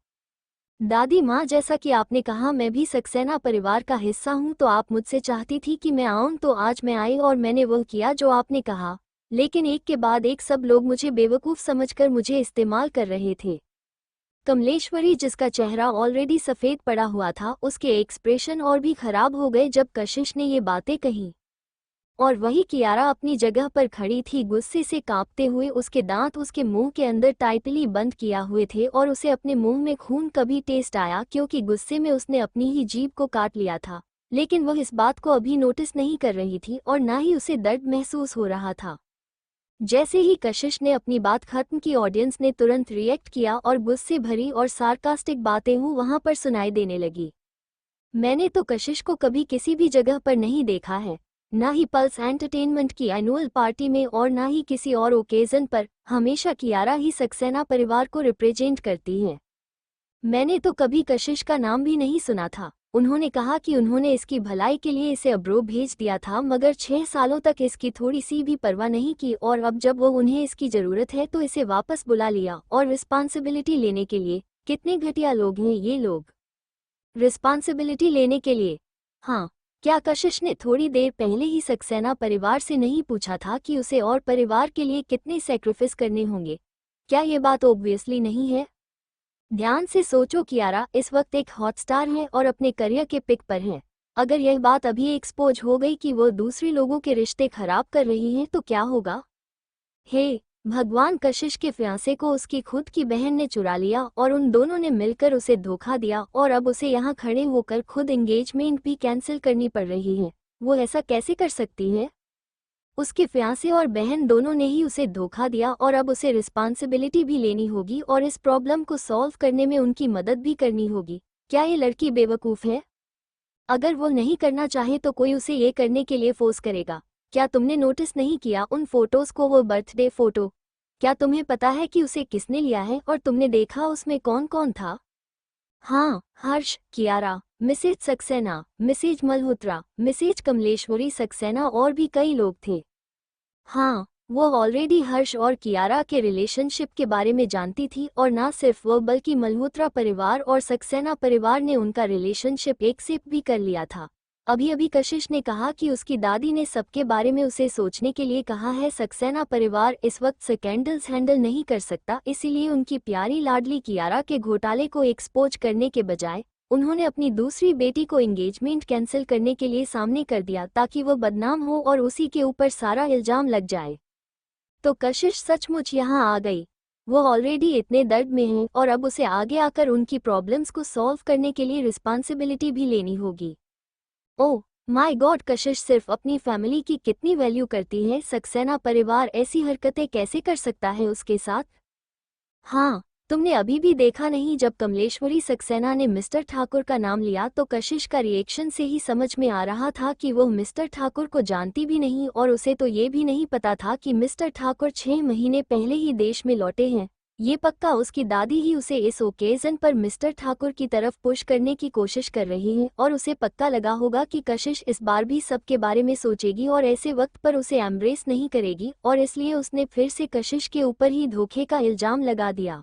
Speaker 1: दादी माँ, जैसा कि आपने कहा मैं भी सक्सेना परिवार का हिस्सा हूँ, तो आप मुझसे चाहती थी कि मैं आऊँ तो आज मैं आई और मैंने वो किया जो आपने कहा। लेकिन एक के बाद एक सब लोग मुझे बेवकूफ़ समझकर मुझे इस्तेमाल कर रहे थे। कमलेश्वरी, जिसका चेहरा ऑलरेडी सफ़ेद पड़ा हुआ था, उसके एक्सप्रेशन और भी खराब हो गए जब कशिश ने ये बातें कही। और वही कियारा अपनी जगह पर खड़ी थी, गुस्से से कांपते हुए। उसके दांत उसके मुंह के अंदर टाइटली बंद किया हुए थे और उसे अपने मुंह में खून कभी टेस्ट आया क्योंकि गुस्से में उसने अपनी ही जीभ को काट लिया था। लेकिन वह इस बात को अभी नोटिस नहीं कर रही थी और ना ही उसे दर्द महसूस हो रहा था। जैसे ही कशिश ने अपनी बात खत्म की, ऑडियंस ने तुरंत रिएक्ट किया और गुस्से भरी और सार्कास्टिक बातें वहां पर सुनाई देने लगी। मैंने तो कशिश को कभी किसी भी जगह पर नहीं देखा है, ना ही पल्स एंटरटेनमेंट की एनुअल पार्टी में और ना ही किसी और ओकेजन पर। हमेशा कियारा ही सक्सेना परिवार को रिप्रेजेंट करती है। मैंने तो कभी कशिश का नाम भी नहीं सुना था। उन्होंने कहा कि उन्होंने इसकी भलाई के लिए इसे अब्रोड भेज दिया था, मगर 6 सालों तक इसकी थोड़ी सी भी परवाह नहीं की और अब जब वो उन्हें इसकी ज़रूरत है तो इसे वापस बुला लिया और रिस्पॉन्सिबिलिटी लेने के लिए। कितने घटिया लोग हैं ये लोग, रिस्पॉन्सिबिलिटी लेने के लिए। हाँ, क्या कशिश ने थोड़ी देर पहले ही सक्सेना परिवार से नहीं पूछा था कि उसे और परिवार के लिए कितने सैक्रिफाइस करने होंगे? क्या ये बात ऑब्वियसली नहीं है? ध्यान से सोचो, कियारा इस वक्त एक हॉट स्टार है और अपने करियर के पिक पर है। अगर यह बात अभी एक्सपोज हो गई कि वो दूसरे लोगों के रिश्ते खराब कर रही है तो क्या होगा? हे भगवान, कशिश के फियांसे को उसकी खुद की बहन ने चुरा लिया और उन दोनों ने मिलकर उसे धोखा दिया और अब उसे यहाँ खड़े होकर खुद एंगेजमेंट भी कैंसिल करनी पड़ रही है। वो ऐसा कैसे कर सकती है? उसके फियांसे और बहन दोनों ने ही उसे धोखा दिया और अब उसे रिस्पॉन्सिबिलिटी भी लेनी होगी और इस प्रॉब्लम को सॉल्व करने में उनकी मदद भी करनी होगी। क्या ये लड़की बेवकूफ़ है? अगर वो नहीं करना चाहे तो कोई उसे ये करने के लिए फोर्स करेगा। क्या तुमने नोटिस नहीं किया उन फोटोज़ को, वो बर्थडे फोटो? क्या तुम्हें पता है कि उसे किसने लिया है और तुमने देखा उसमें कौन कौन था? हाँ, Harsh, Kiara, Mrs Saxena, Mrs Malhotra, Mrs Kamleshwari Saxena और भी कई लोग थे। हाँ, वो ऑलरेडी हर्ष और कियारा के रिलेशनशिप के बारे में जानती थी, और ना सिर्फ वो बल्कि मल्होत्रा परिवार और सक्सेना परिवार ने उनका रिलेशनशिप एक्सेप्ट भी कर लिया था। अभी अभी कशिश ने कहा कि उसकी दादी ने सबके बारे में उसे सोचने के लिए कहा है। सक्सेना परिवार इस वक्त स्कैंडल्स हैंडल नहीं कर सकता, इसीलिए उनकी प्यारी लाडली कियारा के घोटाले को एक्सपोज करने के बजाय उन्होंने अपनी दूसरी बेटी को एंगेजमेंट कैंसिल करने के लिए सामने कर दिया, ताकि वो बदनाम हो और उसी के ऊपर सारा इल्जाम लग जाए। तो कशिश सचमुच यहाँ आ गई। वो ऑलरेडी इतने दर्द में है और अब उसे आगे आकर उनकी प्रॉब्लम्स को सॉल्व करने के लिए रिस्पॉन्सिबिलिटी भी लेनी होगी। ओह माय गॉड, कशिश सिर्फ अपनी फैमिली की कितनी वैल्यू करती है। सक्सेना परिवार ऐसी हरकतें कैसे कर सकता है उसके साथ? हाँ, तुमने अभी भी देखा नहीं, जब कमलेश्वरी सक्सेना ने मिस्टर ठाकुर का नाम लिया तो कशिश का रिएक्शन से ही समझ में आ रहा था कि वो मिस्टर ठाकुर को जानती भी नहीं, और उसे तो ये भी नहीं पता था कि मिस्टर ठाकुर 6 महीने पहले ही देश में लौटे हैं। ये पक्का उसकी दादी ही उसे इस ओकेजन पर मिस्टर ठाकुर की तरफ पुश करने की कोशिश कर रही है, और उसे पक्का लगा होगा कि कशिश इस बार भी सबके बारे में सोचेगी और ऐसे वक्त पर उसे एम्ब्रेस नहीं करेगी, और इसलिए उसने फिर से कशिश के ऊपर ही धोखे का इल्जाम लगा दिया।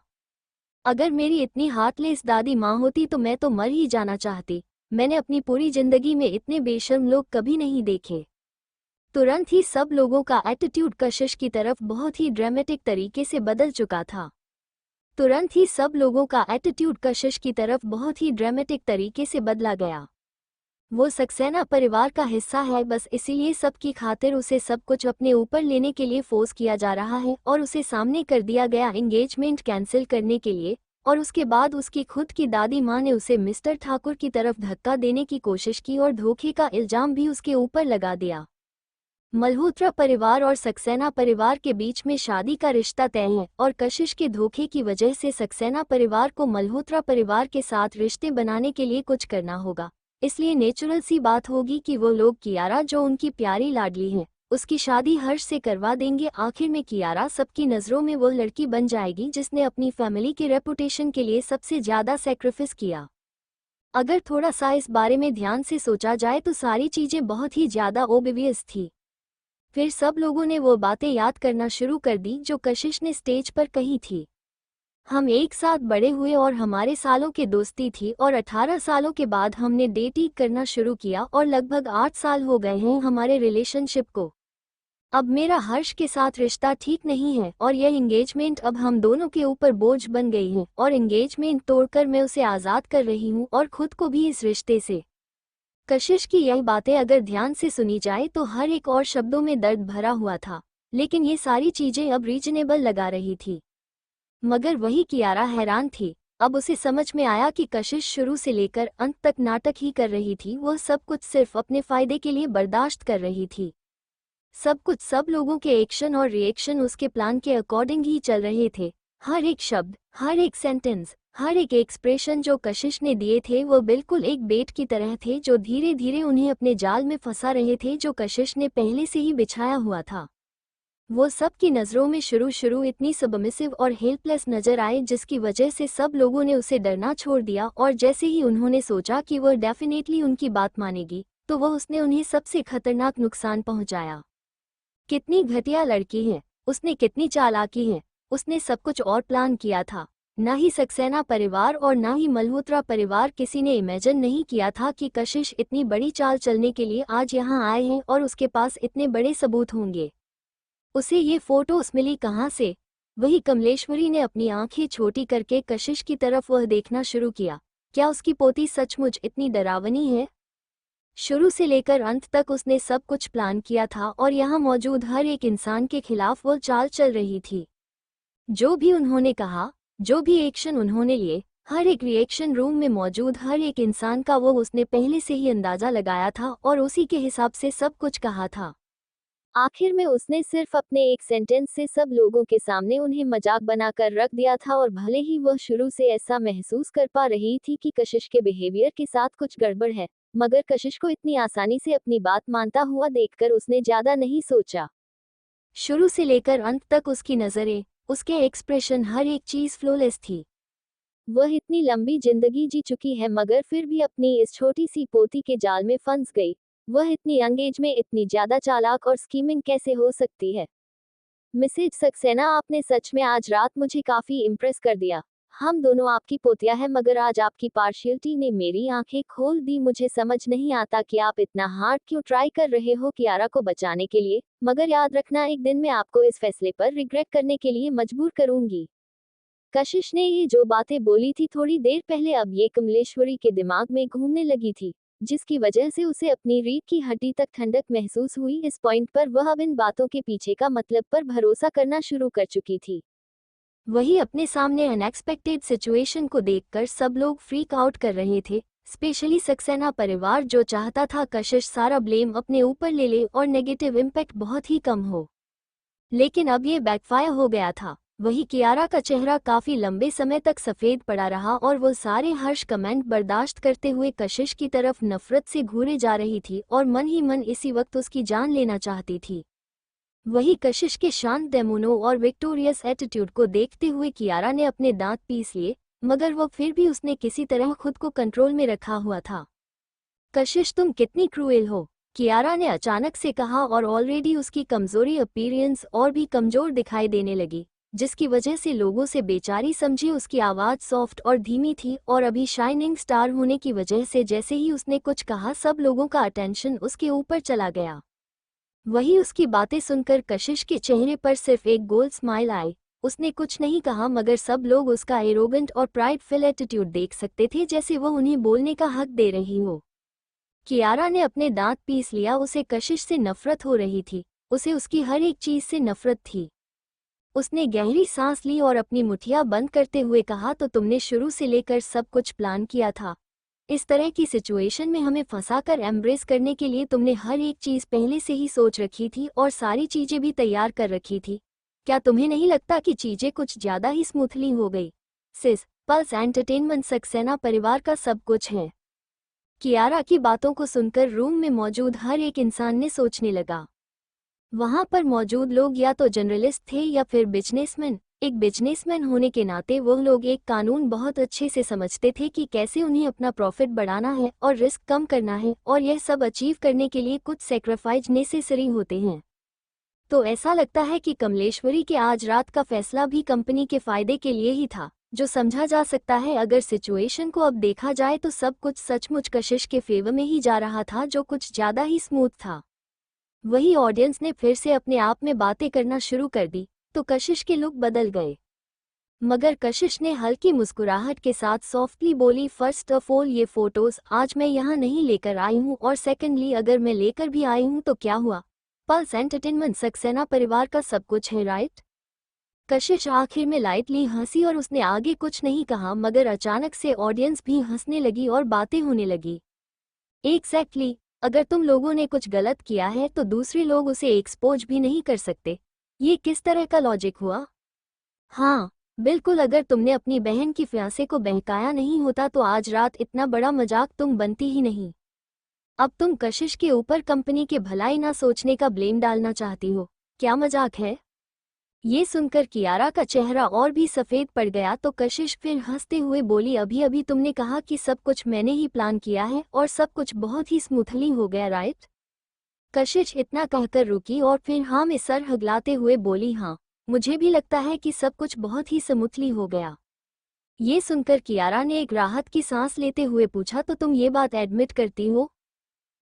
Speaker 1: अगर मेरी इतनी हार्टलेस दादी माँ होती तो मैं तो मर ही जाना चाहती। मैंने अपनी पूरी जिंदगी में इतने बेशर्म लोग कभी नहीं देखे। तुरंत ही सब लोगों का एटीट्यूड कशिश की तरफ बहुत ही ड्रामेटिक तरीके से बदल चुका था। तुरंत ही सब लोगों का एटीट्यूड कशिश की तरफ बहुत ही ड्रामेटिक तरीके से बदला गया। वो सक्सेना परिवार का हिस्सा है, बस इसीलिए सबकी खातिर उसे सब कुछ अपने ऊपर लेने के लिए फोर्स किया जा रहा है, और उसे सामने कर दिया गया एंगेजमेंट कैंसिल करने के लिए। और उसके बाद उसकी खुद की दादी माँ ने उसे मिस्टर ठाकुर की तरफ धक्का देने की कोशिश की और धोखे का इल्जाम भी उसके ऊपर लगा दिया। मल्होत्रा परिवार और सक्सेना परिवार के बीच में शादी का रिश्ता तय है, और कशिश के धोखे की वजह से सक्सेना परिवार को मल्होत्रा परिवार के साथ रिश्ते बनाने के लिए कुछ करना होगा। इसलिए नेचुरल सी बात होगी कि वो लोग कियारा, जो उनकी प्यारी लाडली है, उसकी शादी हर्ष से करवा देंगे। आखिर में कियारा सबकी नज़रों में वो लड़की बन जाएगी जिसने अपनी फैमिली के रेपुटेशन के लिए सबसे ज़्यादा सैक्रिफाइस किया। अगर थोड़ा सा इस बारे में ध्यान से सोचा जाए तो सारी चीज़ें बहुत ही ज़्यादा ओबिवियस थी। फिर सब लोगों ने वो बातें याद करना शुरू कर दी जो कशिश ने स्टेज पर कही थी। हम एक साथ बड़े हुए और हमारे सालों की दोस्ती थी, और 18 सालों के बाद हमने डेटिंग करना शुरू किया, और लगभग 8 साल हो गए हैं हमारे रिलेशनशिप को। अब मेरा हर्ष के साथ रिश्ता ठीक नहीं है, और यह एंगेजमेंट अब हम दोनों के ऊपर बोझ बन गई है, और एंगेजमेंट तोड़कर मैं उसे आज़ाद कर रही हूँ और खुद को भी इस रिश्ते से। कशिश की यह बातें अगर ध्यान से सुनी जाए तो हर एक और शब्दों में दर्द भरा हुआ था, लेकिन ये सारी चीजें अब रीजनेबल लगा रही थी। मगर वही कियारा हैरान थी। अब उसे समझ में आया कि कशिश शुरू से लेकर अंत तक नाटक ही कर रही थी। वह सब कुछ सिर्फ अपने फायदे के लिए बर्दाश्त कर रही थी। सब कुछ, सब लोगों के एक्शन और रिएक्शन उसके प्लान के अकॉर्डिंग ही चल रहे थे। हर एक शब्द, हर एक सेंटेंस, हर एक एक्सप्रेशन जो कशिश ने दिए थे वो बिल्कुल एक बेट की तरह थे जो धीरे धीरे उन्हें अपने जाल में फंसा रहे थे, जो कशिश ने पहले से ही बिछाया हुआ था। वो सब की नज़रों में शुरू इतनी सबमिसिव और हेल्पलेस नजर आए, जिसकी वजह से सब लोगों ने उसे डरना छोड़ दिया, और जैसे ही उन्होंने सोचा कि वह डेफिनेटली उनकी बात मानेगी, तो वह उसने उन्हें सबसे खतरनाक नुकसान पहुंचाया। कितनी घटिया लड़की है, उसने कितनी चालाकी है, उसने सब कुछ और प्लान किया था। ना ही सक्सेना परिवार और ना ही मल्होत्रा परिवार किसी ने इमेजिन नहीं किया था कि कशिश इतनी बड़ी चाल चलने के लिए आज यहाँ आए हैं और उसके पास इतने बड़े सबूत होंगे। उसे ये फोटोस मिली कहाँ से? वही कमलेश्वरी ने अपनी आंखें छोटी करके कशिश की तरफ वह देखना शुरू किया। क्या उसकी पोती सचमुच इतनी डरावनी है? शुरू से लेकर अंत तक उसने सब कुछ प्लान किया था, और यहाँ मौजूद हर एक इंसान के खिलाफ वो चाल चल रही थी। जो भी उन्होंने कहा, जो भी एक्शन उन्होंने लिए, हर एक रिएक्शन रूम में मौजूद हर एक इंसान का वो उसने पहले से ही अंदाजा लगाया था और उसी के हिसाब से सब कुछ कहा था। आखिर में उसने सिर्फ अपने एक सेंटेंस से सब लोगों के सामने उन्हें मजाक बनाकर रख दिया था, और भले ही वह शुरू से ऐसा महसूस कर पा रही थी कि कशिश के बिहेवियर के साथ कुछ गड़बड़ है, मगर कशिश को इतनी आसानी से अपनी बात मानता हुआ देखकर उसने ज्यादा नहीं सोचा। शुरू से लेकर अंत तक उसकी नज़रें, उसके एक्सप्रेशन, हर एक चीज फ्लॉलेस थी। वह इतनी लंबी जिंदगी जी चुकी है मगर फिर भी अपनी इस छोटी सी पोती के जाल में फंस गई। वह इतनी यंग एज में इतनी ज्यादा चालाक और स्कीमिंग कैसे हो सकती है? मिसेज सक्सेना, आपने सच में आज रात मुझे काफी इम्प्रेस कर दिया। हम दोनों आपकी पोतिया है मगर आज आपकी पार्शियलिटी ने मेरी आंखें खोल दी। मुझे समझ नहीं आता कि आप इतना हार्ड क्यों ट्राई कर रहे हो कियारा को बचाने के लिए, मगर याद रखना एक दिन मैं आपको इस फैसले पर रिग्रेट करने के लिए मजबूर करूंगी। कशिश ने ये जो बातें बोली थी थोड़ी देर पहले, अब ये कमलेश्वरी के दिमाग में घूमने लगी थी, जिसकी वजह से उसे अपनी रीढ़ की हड्डी तक ठंडक महसूस हुई। इस पॉइंट पर वह अब इन बातों के पीछे का मतलब पर भरोसा करना शुरू कर चुकी थी। वही अपने सामने अनएक्सपेक्टेड सिचुएशन को देखकर सब लोग फ्रीक आउट कर रहे थे, स्पेशली सक्सेना परिवार जो चाहता था कशिश सारा ब्लेम अपने ऊपर ले ले और नेगेटिव इम्पैक्ट बहुत ही कम हो। लेकिन अब ये बैकफायर हो गया था। वही कियारा का चेहरा काफी लंबे समय तक सफेद पड़ा रहा और वो सारे हर्ष कमेंट बर्दाश्त करते हुए कशिश की तरफ नफरत से घूरे जा रही थी और मन ही मन इसी वक्त उसकी जान लेना चाहती थी। वही कशिश के शांत डेमोनो और विक्टोरियस एटीट्यूड को देखते हुए कियारा ने अपने दांत पीस लिए, मगर वो फिर भी उसने किसी तरह खुद को कंट्रोल में रखा हुआ था। कशिश, तुम कितनी क्रूएल हो, कियारा ने अचानक से कहा और ऑलरेडी उसकी कमजोरी अपीयरेंस और भी कमजोर दिखाई देने लगी, जिसकी वजह से लोगों से बेचारी समझी। उसकी आवाज सॉफ्ट और धीमी थी और अभी शाइनिंग स्टार होने की वजह से जैसे ही उसने कुछ कहा सब लोगों का अटेंशन उसके ऊपर चला गया। वही उसकी बातें सुनकर कशिश के चेहरे पर सिर्फ एक गोल स्माइल आई। उसने कुछ नहीं कहा मगर सब लोग उसका एरोगेंट और प्राइडफुल एटीट्यूड देख सकते थे, जैसे वह उन्हें बोलने का हक दे रही हो। कियारा ने अपने दांत पीस लिया। उसे कशिश से नफरत हो रही थी, उसे उसकी हर एक चीज से नफरत थी। उसने गहरी सांस ली और अपनी मुठिया बंद करते हुए कहा, तो तुमने शुरू से लेकर सब कुछ प्लान किया था। इस तरह की सिचुएशन में हमें फंसाकर एम्ब्रेस करने के लिए तुमने हर एक चीज पहले से ही सोच रखी थी और सारी चीजें भी तैयार कर रखी थी। क्या तुम्हें नहीं लगता कि चीजें कुछ ज्यादा ही स्मूथली हो गई? सिस, पल्स एंटरटेनमेंट सक्सेना परिवार का सब कुछ है। कियारा की बातों को सुनकर रूम में मौजूद हर एक इंसान ने सोचने लगा। वहां पर मौजूद लोग या तो जर्नलिस्ट थे या फिर बिजनेसमैन। एक बिजनेसमैन होने के नाते वो लोग एक कानून बहुत अच्छे से समझते थे कि कैसे उन्हें अपना प्रॉफिट बढ़ाना है और रिस्क कम करना है, और यह सब अचीव करने के लिए कुछ सेक्रीफाइस नेसेसरी होते हैं। तो ऐसा लगता है कि कमलेश्वरी के आज रात का फैसला भी कंपनी के फायदे के लिए ही था, जो समझा जा सकता है। अगर सिचुएशन को अब देखा जाए तो सब कुछ सचमुच कशिश के फेवर में ही जा रहा था, जो कुछ ज्यादा ही स्मूथ था। वही ऑडियंस ने फिर से अपने आप में बातें करना शुरू कर दी, तो कशिश के लुक बदल गए। मगर कशिश ने हल्की मुस्कुराहट के साथ सॉफ्टली बोली, फर्स्ट ऑफ ऑल ये फोटोज आज मैं यहाँ नहीं लेकर आई हूँ, और सेकंडली अगर मैं लेकर भी आई हूँ तो क्या हुआ? पल्स एंटरटेनमेंट सक्सेना परिवार का सब कुछ है, राइट? कशिश आखिर में लाइटली हंसी और उसने आगे कुछ नहीं कहा, मगर अचानक से ऑडियंस भी हंसने लगी और बातें होने लगी। एग्जैक्टली, अगर तुम लोगों ने कुछ गलत किया है तो दूसरे लोग उसे एक्सपोज भी नहीं कर सकते। ये किस तरह का लॉजिक हुआ? हाँ बिल्कुल, अगर तुमने अपनी बहन की फियांसे को बहकाया नहीं होता तो आज रात इतना बड़ा मजाक तुम बनती ही नहीं। अब तुम कशिश के ऊपर कंपनी के भलाई ना सोचने का ब्लेम डालना चाहती हो। क्या मजाक है? ये सुनकर कियारा का चेहरा और भी सफेद पड़ गया, तो कशिश फिर हंसते हुए बोली, अभी अभी तुमने कहा कि सब कुछ मैंने ही प्लान किया है और सब कुछ बहुत ही स्मूथली हो गया, राइट? कशिश इतना कहकर रुकी और फिर हाँ में सर हिलाते हुए बोली, हाँ मुझे भी लगता है कि सब कुछ बहुत ही स्मूथली हो गया। ये सुनकर कियारा ने एक राहत की सांस लेते हुए पूछा, तो तुम ये बात एडमिट करती हो?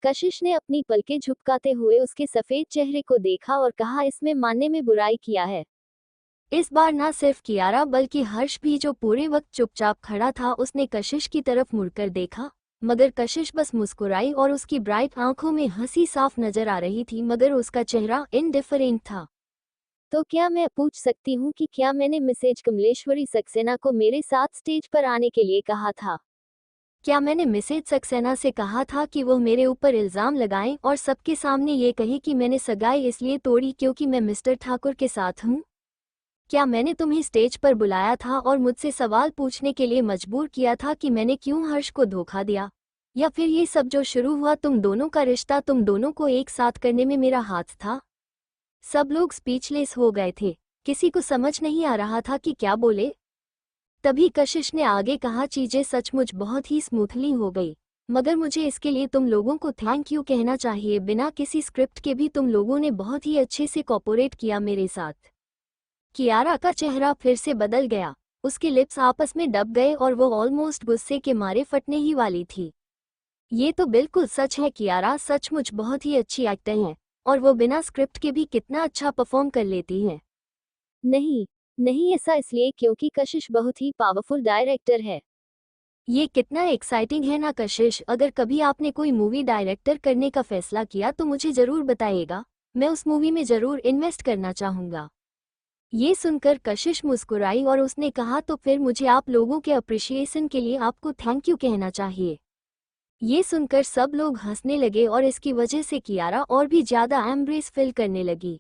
Speaker 1: कशिश ने अपनी पलकें झुपकाते हुए उसके सफेद चेहरे को देखा और कहा, इसमें मानने में बुराई किया है। इस बार ना सिर्फ कियारा बल्कि हर्ष भी, जो पूरे वक्त चुपचाप खड़ा था, उसने कशिश की तरफ मुड़कर देखा। मगर कशिश बस मुस्कुराई और उसकी ब्राइट आंखों में हंसी साफ नजर आ रही थी, मगर उसका चेहरा इनडिफरेंट था। तो क्या मैं पूछ सकती हूँ कि क्या मैंने मिसेज कमलेश्वरी सक्सेना को मेरे साथ स्टेज पर आने के लिए कहा था? क्या मैंने मिसेज सक्सेना से कहा था कि वो मेरे ऊपर इल्जाम लगाएं और सबके सामने ये कहे कि मैंने सगाई इसलिए तोड़ी क्योंकि मैं मिस्टर ठाकुर के साथ हूँ? क्या मैंने तुम्हें स्टेज पर बुलाया था और मुझसे सवाल पूछने के लिए मजबूर किया था कि मैंने क्यों हर्ष को धोखा दिया? या फिर ये सब जो शुरू हुआ तुम दोनों का रिश्ता, तुम दोनों को एक साथ करने में मेरा हाथ था? सब लोग स्पीचलेस हो गए थे। किसी को समझ नहीं आ रहा था कि क्या बोले। तभी कशिश ने आगे कहा, चीजें सचमुच बहुत ही स्मूथली हो गई, मगर मुझे इसके लिए तुम लोगों को थैंक यू कहना चाहिए। बिना किसी स्क्रिप्ट के भी तुम लोगों ने बहुत ही अच्छे से कोऑपरेट किया मेरे साथ। कियारा का चेहरा फिर से बदल गया, उसके लिप्स आपस में दब गए और वो ऑलमोस्ट गुस्से के मारे फटने ही वाली थी। ये तो बिल्कुल सच है, कियारा सचमुच बहुत ही अच्छी एक्टर है, और वो बिना स्क्रिप्ट के भी कितना अच्छा परफॉर्म कर लेती है। नहीं नहीं, ऐसा इसलिए क्योंकि कशिश बहुत ही पावरफुल डायरेक्टर है। ये कितना एक्साइटिंग है ना कशिश, अगर कभी आपने कोई मूवी डायरेक्टर करने का फैसला किया तो मुझे ज़रूर बताइएगा, मैं उस मूवी में ज़रूर इन्वेस्ट करना चाहूँगा। ये सुनकर कशिश मुस्कुराई और उसने कहा, तो फिर मुझे आप लोगों के अप्रिशिएशन के लिए आपको थैंक यू कहना चाहिए। ये सुनकर सब लोग हंसने लगे और इसकी वजह से कियारा और भी ज़्यादा एम्ब्रेस फील करने लगी।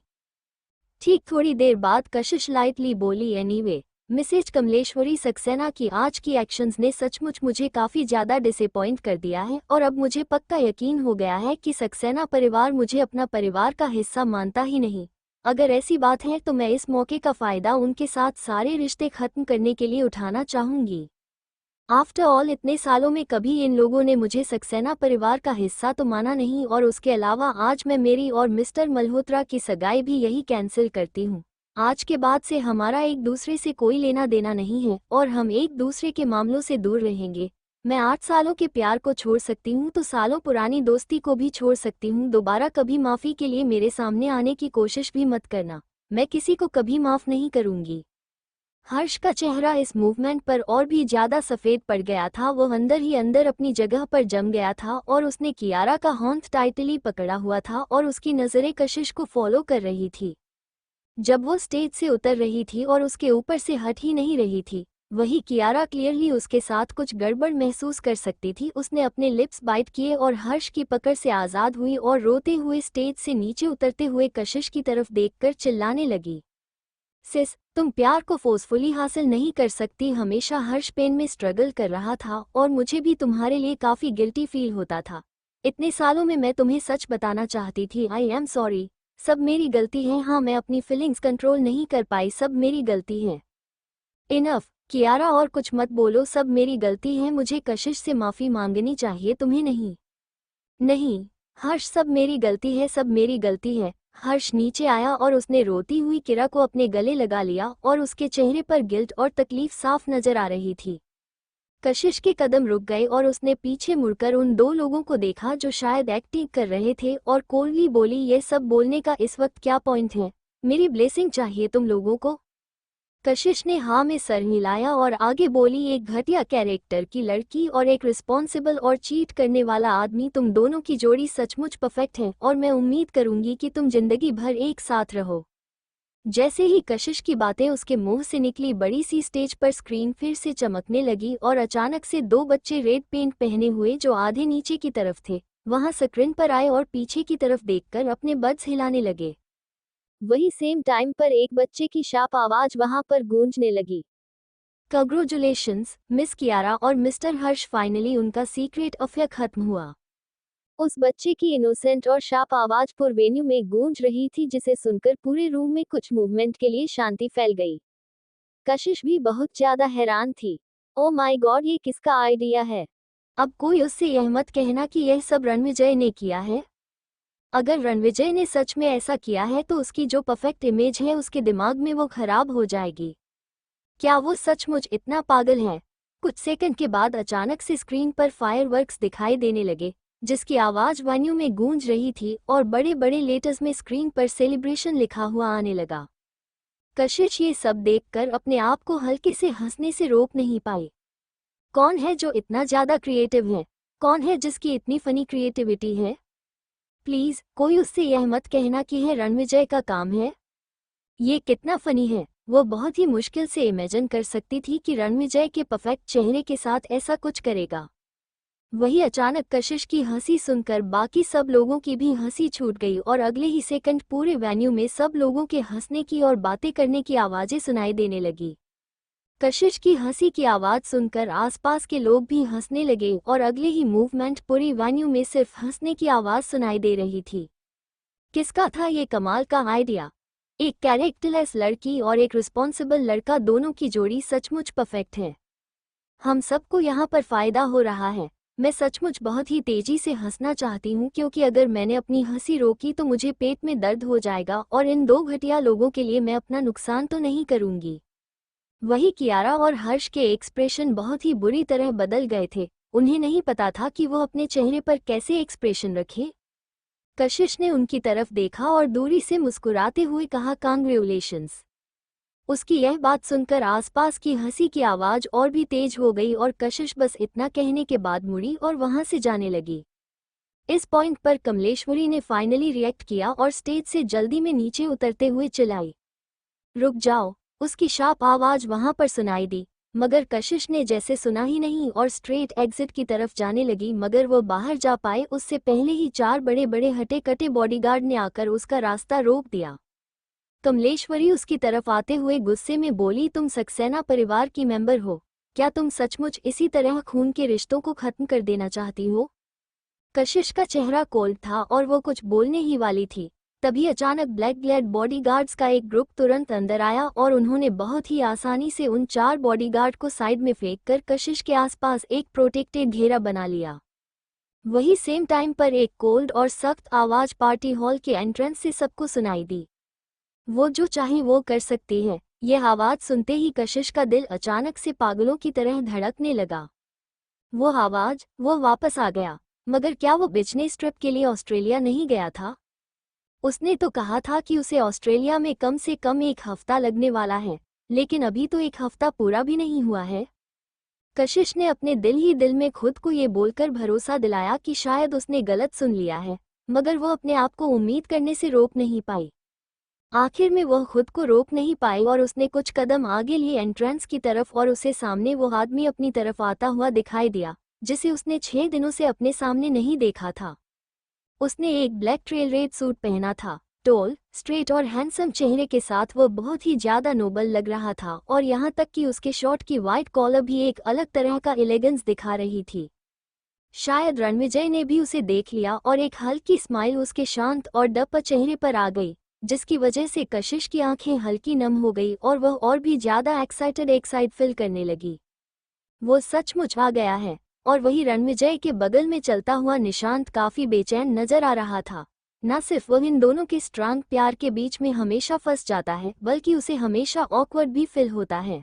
Speaker 1: ठीक थोड़ी देर बाद कशिश लाइटली बोली, एनीवे मिसेज कमलेश्वरी सक्सेना की आज की एक्शंस ने सचमुच मुझे काफ़ी ज़्यादा डिसअपॉइंट कर दिया है, और अब मुझे पक्का यकीन हो गया है कि सक्सेना परिवार मुझे अपना परिवार का हिस्सा मानता ही नहीं। अगर ऐसी बात है तो मैं इस मौके का फ़ायदा उनके साथ सारे रिश्ते ख़त्म करने के लिए उठाना चाहूँगी। आफ्टर ऑल इतने सालों में कभी इन लोगों ने मुझे सक्सेना परिवार का हिस्सा तो माना नहीं, और उसके अलावा आज मैं मेरी और मिस्टर मल्होत्रा की सगाई भी यही कैंसिल करती हूँ। आज के बाद से हमारा एक दूसरे से कोई लेना देना नहीं है और हम एक दूसरे के मामलों से दूर रहेंगे। मैं 8 सालों के प्यार को छोड़ सकती हूँ तो सालों पुरानी दोस्ती को भी छोड़ सकती हूँ। दोबारा कभी माफ़ी के लिए मेरे सामने आने की कोशिश भी मत करना, मैं किसी को कभी माफ़ नहीं करूँगी। हर्ष का चेहरा इस मूवमेंट पर और भी ज्यादा सफेद पड़ गया था। वो अंदर ही अंदर अपनी जगह पर जम गया था और उसने कियारा का हाथ टाइटली पकड़ा हुआ था और उसकी नजरें कशिश को फॉलो कर रही थी। जब वो स्टेज से उतर रही थी और उसके ऊपर से हट ही नहीं रही थी, वही कियारा क्लियरली उसके साथ कुछ गड़बड़ महसूस कर सकती थी। उसने अपने लिप्स बाइट किए और हर्ष की पकड़ से आज़ाद हुई और रोते हुए स्टेज से नीचे उतरते हुए कशिश की तरफ देखकर चिल्लाने लगी, सिस, तुम प्यार को फोर्सफुली हासिल नहीं कर सकती। हमेशा हर्ष पेन में स्ट्रगल कर रहा था और मुझे भी तुम्हारे लिए काफ़ी गिल्टी फील होता था। इतने सालों में मैं तुम्हें सच बताना चाहती थी। आई एम सॉरी, सब मेरी गलती है। हाँ, मैं अपनी फीलिंग्स कंट्रोल नहीं कर पाई, सब मेरी गलती है। इनफ कियारा, और कुछ मत बोलो, सब मेरी गलती है। मुझे कशिश से माफ़ी मांगनी चाहिए, तुम्हें नहीं। नहीं हर्ष, सब मेरी गलती है, सब मेरी गलती है। हर्ष नीचे आया और उसने रोती हुई किरा को अपने गले लगा लिया और उसके चेहरे पर गिल्ट और तकलीफ साफ नजर आ रही थी। कशिश के कदम रुक गए और उसने पीछे मुड़कर उन दो लोगों को देखा जो शायद एक्टिंग कर रहे थे और कोल्डली बोली, ये सब बोलने का इस वक्त क्या पॉइंट है? मेरी ब्लेसिंग चाहिए तुम लोगों को? कशिश ने हाँ में सर हिलाया और आगे बोली, एक घटिया कैरेक्टर की लड़की और एक रिस्पॉन्सिबल और चीट करने वाला आदमी, तुम दोनों की जोड़ी सचमुच परफेक्ट है और मैं उम्मीद करूंगी कि तुम जिंदगी भर एक साथ रहो। जैसे ही कशिश की बातें उसके मुंह से निकली, बड़ी सी स्टेज पर स्क्रीन फिर से चमकने लगी और अचानक से दो बच्चे रेड पेंट पहने हुए जो आधे नीचे की तरफ थे, वहां स्क्रीन पर आए और पीछे की तरफ देखकर अपने बड्स हिलाने लगे। वही सेम टाइम पर एक बच्चे की शार्प आवाज वहां पर गूंजने लगी, कांग्रेचुलेशंस मिस कियारा और मिस्टर हर्ष, फाइनली उनका सीक्रेट अफेयर खत्म हुआ। उस बच्चे की इनोसेंट और शार्प आवाज पूरे वेन्यू में गूंज रही थी, जिसे सुनकर पूरे रूम में कुछ मूवमेंट के लिए शांति फैल गई। कशिश भी बहुत ज्यादा हैरान थी। ओ माय गॉड, ये किसका आइडिया है? अब कोई उससे यह मत कहना कि यह सब रणविजय ने किया है। अगर रणविजय ने सच में ऐसा किया है तो उसकी जो परफेक्ट इमेज है उसके दिमाग में वो खराब हो जाएगी। क्या वो सचमुच इतना पागल है? कुछ सेकंड के बाद अचानक से स्क्रीन पर फायरवर्क्स दिखाई देने लगे, जिसकी आवाज वेन्यू में गूंज रही थी और बड़े बड़े लेटर्स में स्क्रीन पर सेलिब्रेशन लिखा हुआ आने लगा। कशिश ये सब देखकर अपने आप को हल्के से हंसने से रोक नहीं पाई। कौन है जो इतना ज्यादा क्रिएटिव है? कौन है जिसकी इतनी फनी क्रिएटिविटी है? प्लीज कोई उससे यह मत कहना कि यह रणविजय का काम है। ये कितना फनी है। वो बहुत ही मुश्किल से इमेजिन कर सकती थी कि रणविजय के परफेक्ट चेहरे के साथ ऐसा कुछ करेगा। वही अचानक कशिश की हंसी सुनकर बाकी सब लोगों की भी हंसी छूट गई और अगले ही सेकंड पूरे वेन्यू में सब लोगों के हंसने की और बातें करने की आवाजें सुनाई देने लगी। कशिश की हंसी की आवाज सुनकर आसपास के लोग भी हंसने लगे और अगले ही मूवमेंट पूरी वेन्यू में सिर्फ हंसने की आवाज सुनाई दे रही थी। किसका था ये कमाल का आइडिया? एक कैरेक्टरलेस लड़की और एक रिस्पॉन्सिबल लड़का, दोनों की जोड़ी सचमुच परफेक्ट है। हम सबको यहाँ पर फायदा हो रहा है। मैं सचमुच बहुत ही तेजी से हंसना चाहती हूँ, क्योंकि अगर मैंने अपनी हंसी रोकी तो मुझे पेट में दर्द हो जाएगा और इन दो घटिया लोगों के लिए मैं अपना नुकसान तो नहीं करूँगी। वही कियारा और हर्ष के एक्सप्रेशन बहुत ही बुरी तरह बदल गए थे। उन्हें नहीं पता था कि वो अपने चेहरे पर कैसे एक्सप्रेशन रखे। कशिश ने उनकी तरफ देखा और दूरी से मुस्कुराते हुए कहा, कांग्रेचुलेशंस। उसकी यह बात सुनकर आसपास की हंसी की आवाज और भी तेज हो गई और कशिश बस इतना कहने के बाद मुड़ी और वहां से जाने लगी। इस पॉइंट पर कमलेश्वरी ने फाइनली रिएक्ट किया और स्टेज से जल्दी में नीचे उतरते हुए चिल्लाई, रुक जाओ। उसकी शार्प आवाज वहां पर सुनाई दी, मगर कशिश ने जैसे सुना ही नहीं और स्ट्रेट एग्जिट की तरफ जाने लगी। मगर वो बाहर जा पाए उससे पहले ही 4 बड़े बड़े हटे कटे बॉडीगार्ड ने आकर उसका रास्ता रोक दिया। कमलेश्वरी उसकी तरफ आते हुए गुस्से में बोली, तुम सक्सेना परिवार की मेंबर हो, क्या तुम सचमुच इसी तरह खून के रिश्तों को खत्म कर देना चाहती हो? कशिश का चेहरा कोल्ड था और वो कुछ बोलने ही वाली थी, तभी अचानक ब्लैक ग्लेड बॉडीगार्ड्स का एक ग्रुप तुरंत अंदर आया और उन्होंने बहुत ही आसानी से उन 4 बॉडीगार्ड को साइड में फेंककर कशिश के आसपास एक प्रोटेक्टेड घेरा बना लिया। वही सेम टाइम पर एक कोल्ड और सख्त आवाज पार्टी हॉल के एंट्रेंस से सबको सुनाई दी, वो जो चाहे वो कर सकती है। यह आवाज सुनते ही कशिश का दिल अचानक से पागलों की तरह धड़कने लगा। वो वापस आ गया, मगर क्या वो बिजनेस ट्रिप के लिए ऑस्ट्रेलिया नहीं गया था? उसने तो कहा था कि उसे ऑस्ट्रेलिया में कम से कम 1 हफ्ता लगने वाला है, लेकिन अभी तो 1 हफ्ता पूरा भी नहीं हुआ है। कशिश ने अपने दिल ही दिल में खुद को ये बोलकर भरोसा दिलाया कि शायद उसने गलत सुन लिया है, मगर वो अपने आप को उम्मीद करने से रोक नहीं पाई। आखिर में वह खुद को रोक नहीं पाई और उसने कुछ कदम आगे लिए एंट्रेंस की तरफ और उसे सामने वो आदमी अपनी तरफ आता हुआ दिखाई दिया, जिसे उसने 6 दिनों से अपने सामने नहीं देखा था। उसने एक ब्लैक ट्रेल रेड सूट पहना था। टॉल, स्ट्रेट और हैंडसम चेहरे के साथ वह बहुत ही ज्यादा नोबल लग रहा था और यहाँ तक कि उसके शॉर्ट की वाइट कॉलर भी एक अलग तरह का एलिगेंस दिखा रही थी। शायद रणविजय ने भी उसे देख लिया और एक हल्की स्माइल उसके शांत और डपर चेहरे पर आ गई, जिसकी वजह से कशिश की आंखें हल्की नम हो गई और वह और भी ज्यादा एक्साइट फील करने लगी। वो सचमुच आ गया है। और वही रणविजय के बगल में चलता हुआ निशांत काफी बेचैन नजर आ रहा था। न सिर्फ वह इन दोनों के स्ट्रांग प्यार के बीच में हमेशा फंस जाता है, बल्कि उसे हमेशा ऑकवर्ड भी फील होता है।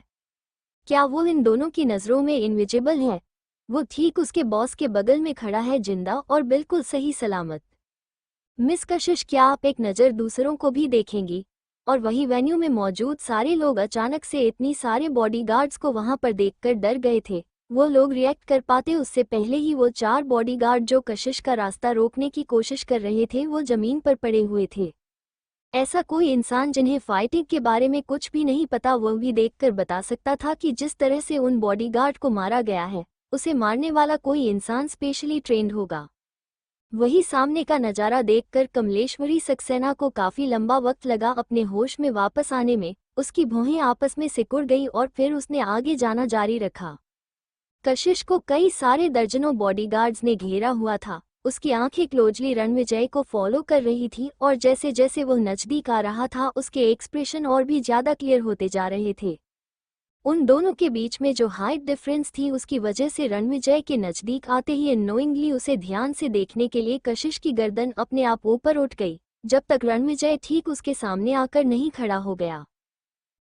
Speaker 1: क्या वो इन दोनों की नजरों में इनविजिबल है? वो ठीक उसके बॉस के बगल में खड़ा है, जिंदा और बिल्कुल सही सलामत। मिस कशिश, क्या आप एक नज़र दूसरों को भी देखेंगी? और वही वेन्यू में मौजूद सारे लोग अचानक से इतनी सारे बॉडीगार्ड्स को वहां पर देखकर डर गए थे। वो लोग रिएक्ट कर पाते उससे पहले ही वो 4 बॉडीगार्ड जो कशिश का रास्ता रोकने की कोशिश कर रहे थे वो जमीन पर पड़े हुए थे। ऐसा कोई इंसान जिन्हें फाइटिंग के बारे में कुछ भी नहीं पता, वह भी देखकर बता सकता था कि जिस तरह से उन बॉडीगार्ड को मारा गया है, उसे मारने वाला कोई इंसान स्पेशली ट्रेंड होगा। वही सामने का नजारा देखकर कमलेश्वरी सक्सेना को काफी लंबा वक्त लगा अपने होश में वापस आने में। उसकी भौहें आपस में सिकुड़ गई और फिर उसने आगे जाना जारी रखा। कशिश को कई सारे दर्जनों बॉडीगार्ड्स ने घेरा हुआ था। उसकी आंखें क्लोजली रणविजय को फॉलो कर रही थी और जैसे जैसे वह नजदीक आ रहा था उसके एक्सप्रेशन और भी ज्यादा क्लियर होते जा रहे थे। उन दोनों के बीच में जो हाइट डिफरेंस थी उसकी वजह से रणविजय के नजदीक आते ही अननोइंगली उसे ध्यान से देखने के लिए कशिश की गर्दन अपने आप ऊपर उठ गई, जब तक रणविजय ठीक उसके सामने आकर नहीं खड़ा हो गया।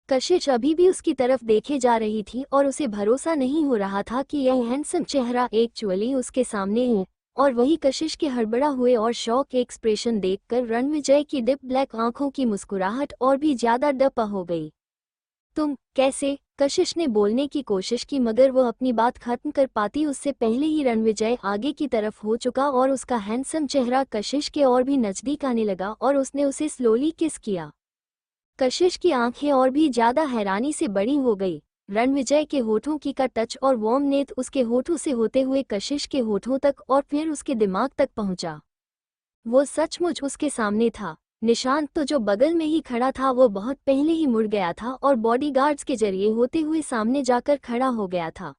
Speaker 1: कशिश अभी भी उसकी तरफ देखे जा रही थी और उसे भरोसा नहीं हो रहा था कि यह हैंडसम चेहरा एक्चुअली उसके सामने है। और वही कशिश के हड़बड़ा हुए और शॉक एक्सप्रेशन देखकर रणविजय की डिप ब्लैक आंखों की मुस्कुराहट और भी ज्यादा डपा हो गई। तुम कैसे? कशिश ने बोलने की कोशिश की, मगर वो अपनी बात खत्म कर पाती उससे पहले ही रणविजय आगे की तरफ हो चुका और उसका हैंडसम चेहरा कशिश के और भी नजदीक आने लगा और उसने उसे स्लोली किस किया। कशिश की आंखें और भी ज्यादा हैरानी से बड़ी हो गई। रणविजय के होठों की का टच और वार्म नेत उसके होठों से होते हुए कशिश के होठों तक और फिर उसके दिमाग तक पहुंचा। वो सचमुच उसके सामने था। निशांत तो जो बगल में ही खड़ा था वो बहुत पहले ही मुड़ गया था और बॉडीगार्ड्स के जरिए होते हुए सामने जाकर खड़ा हो गया था।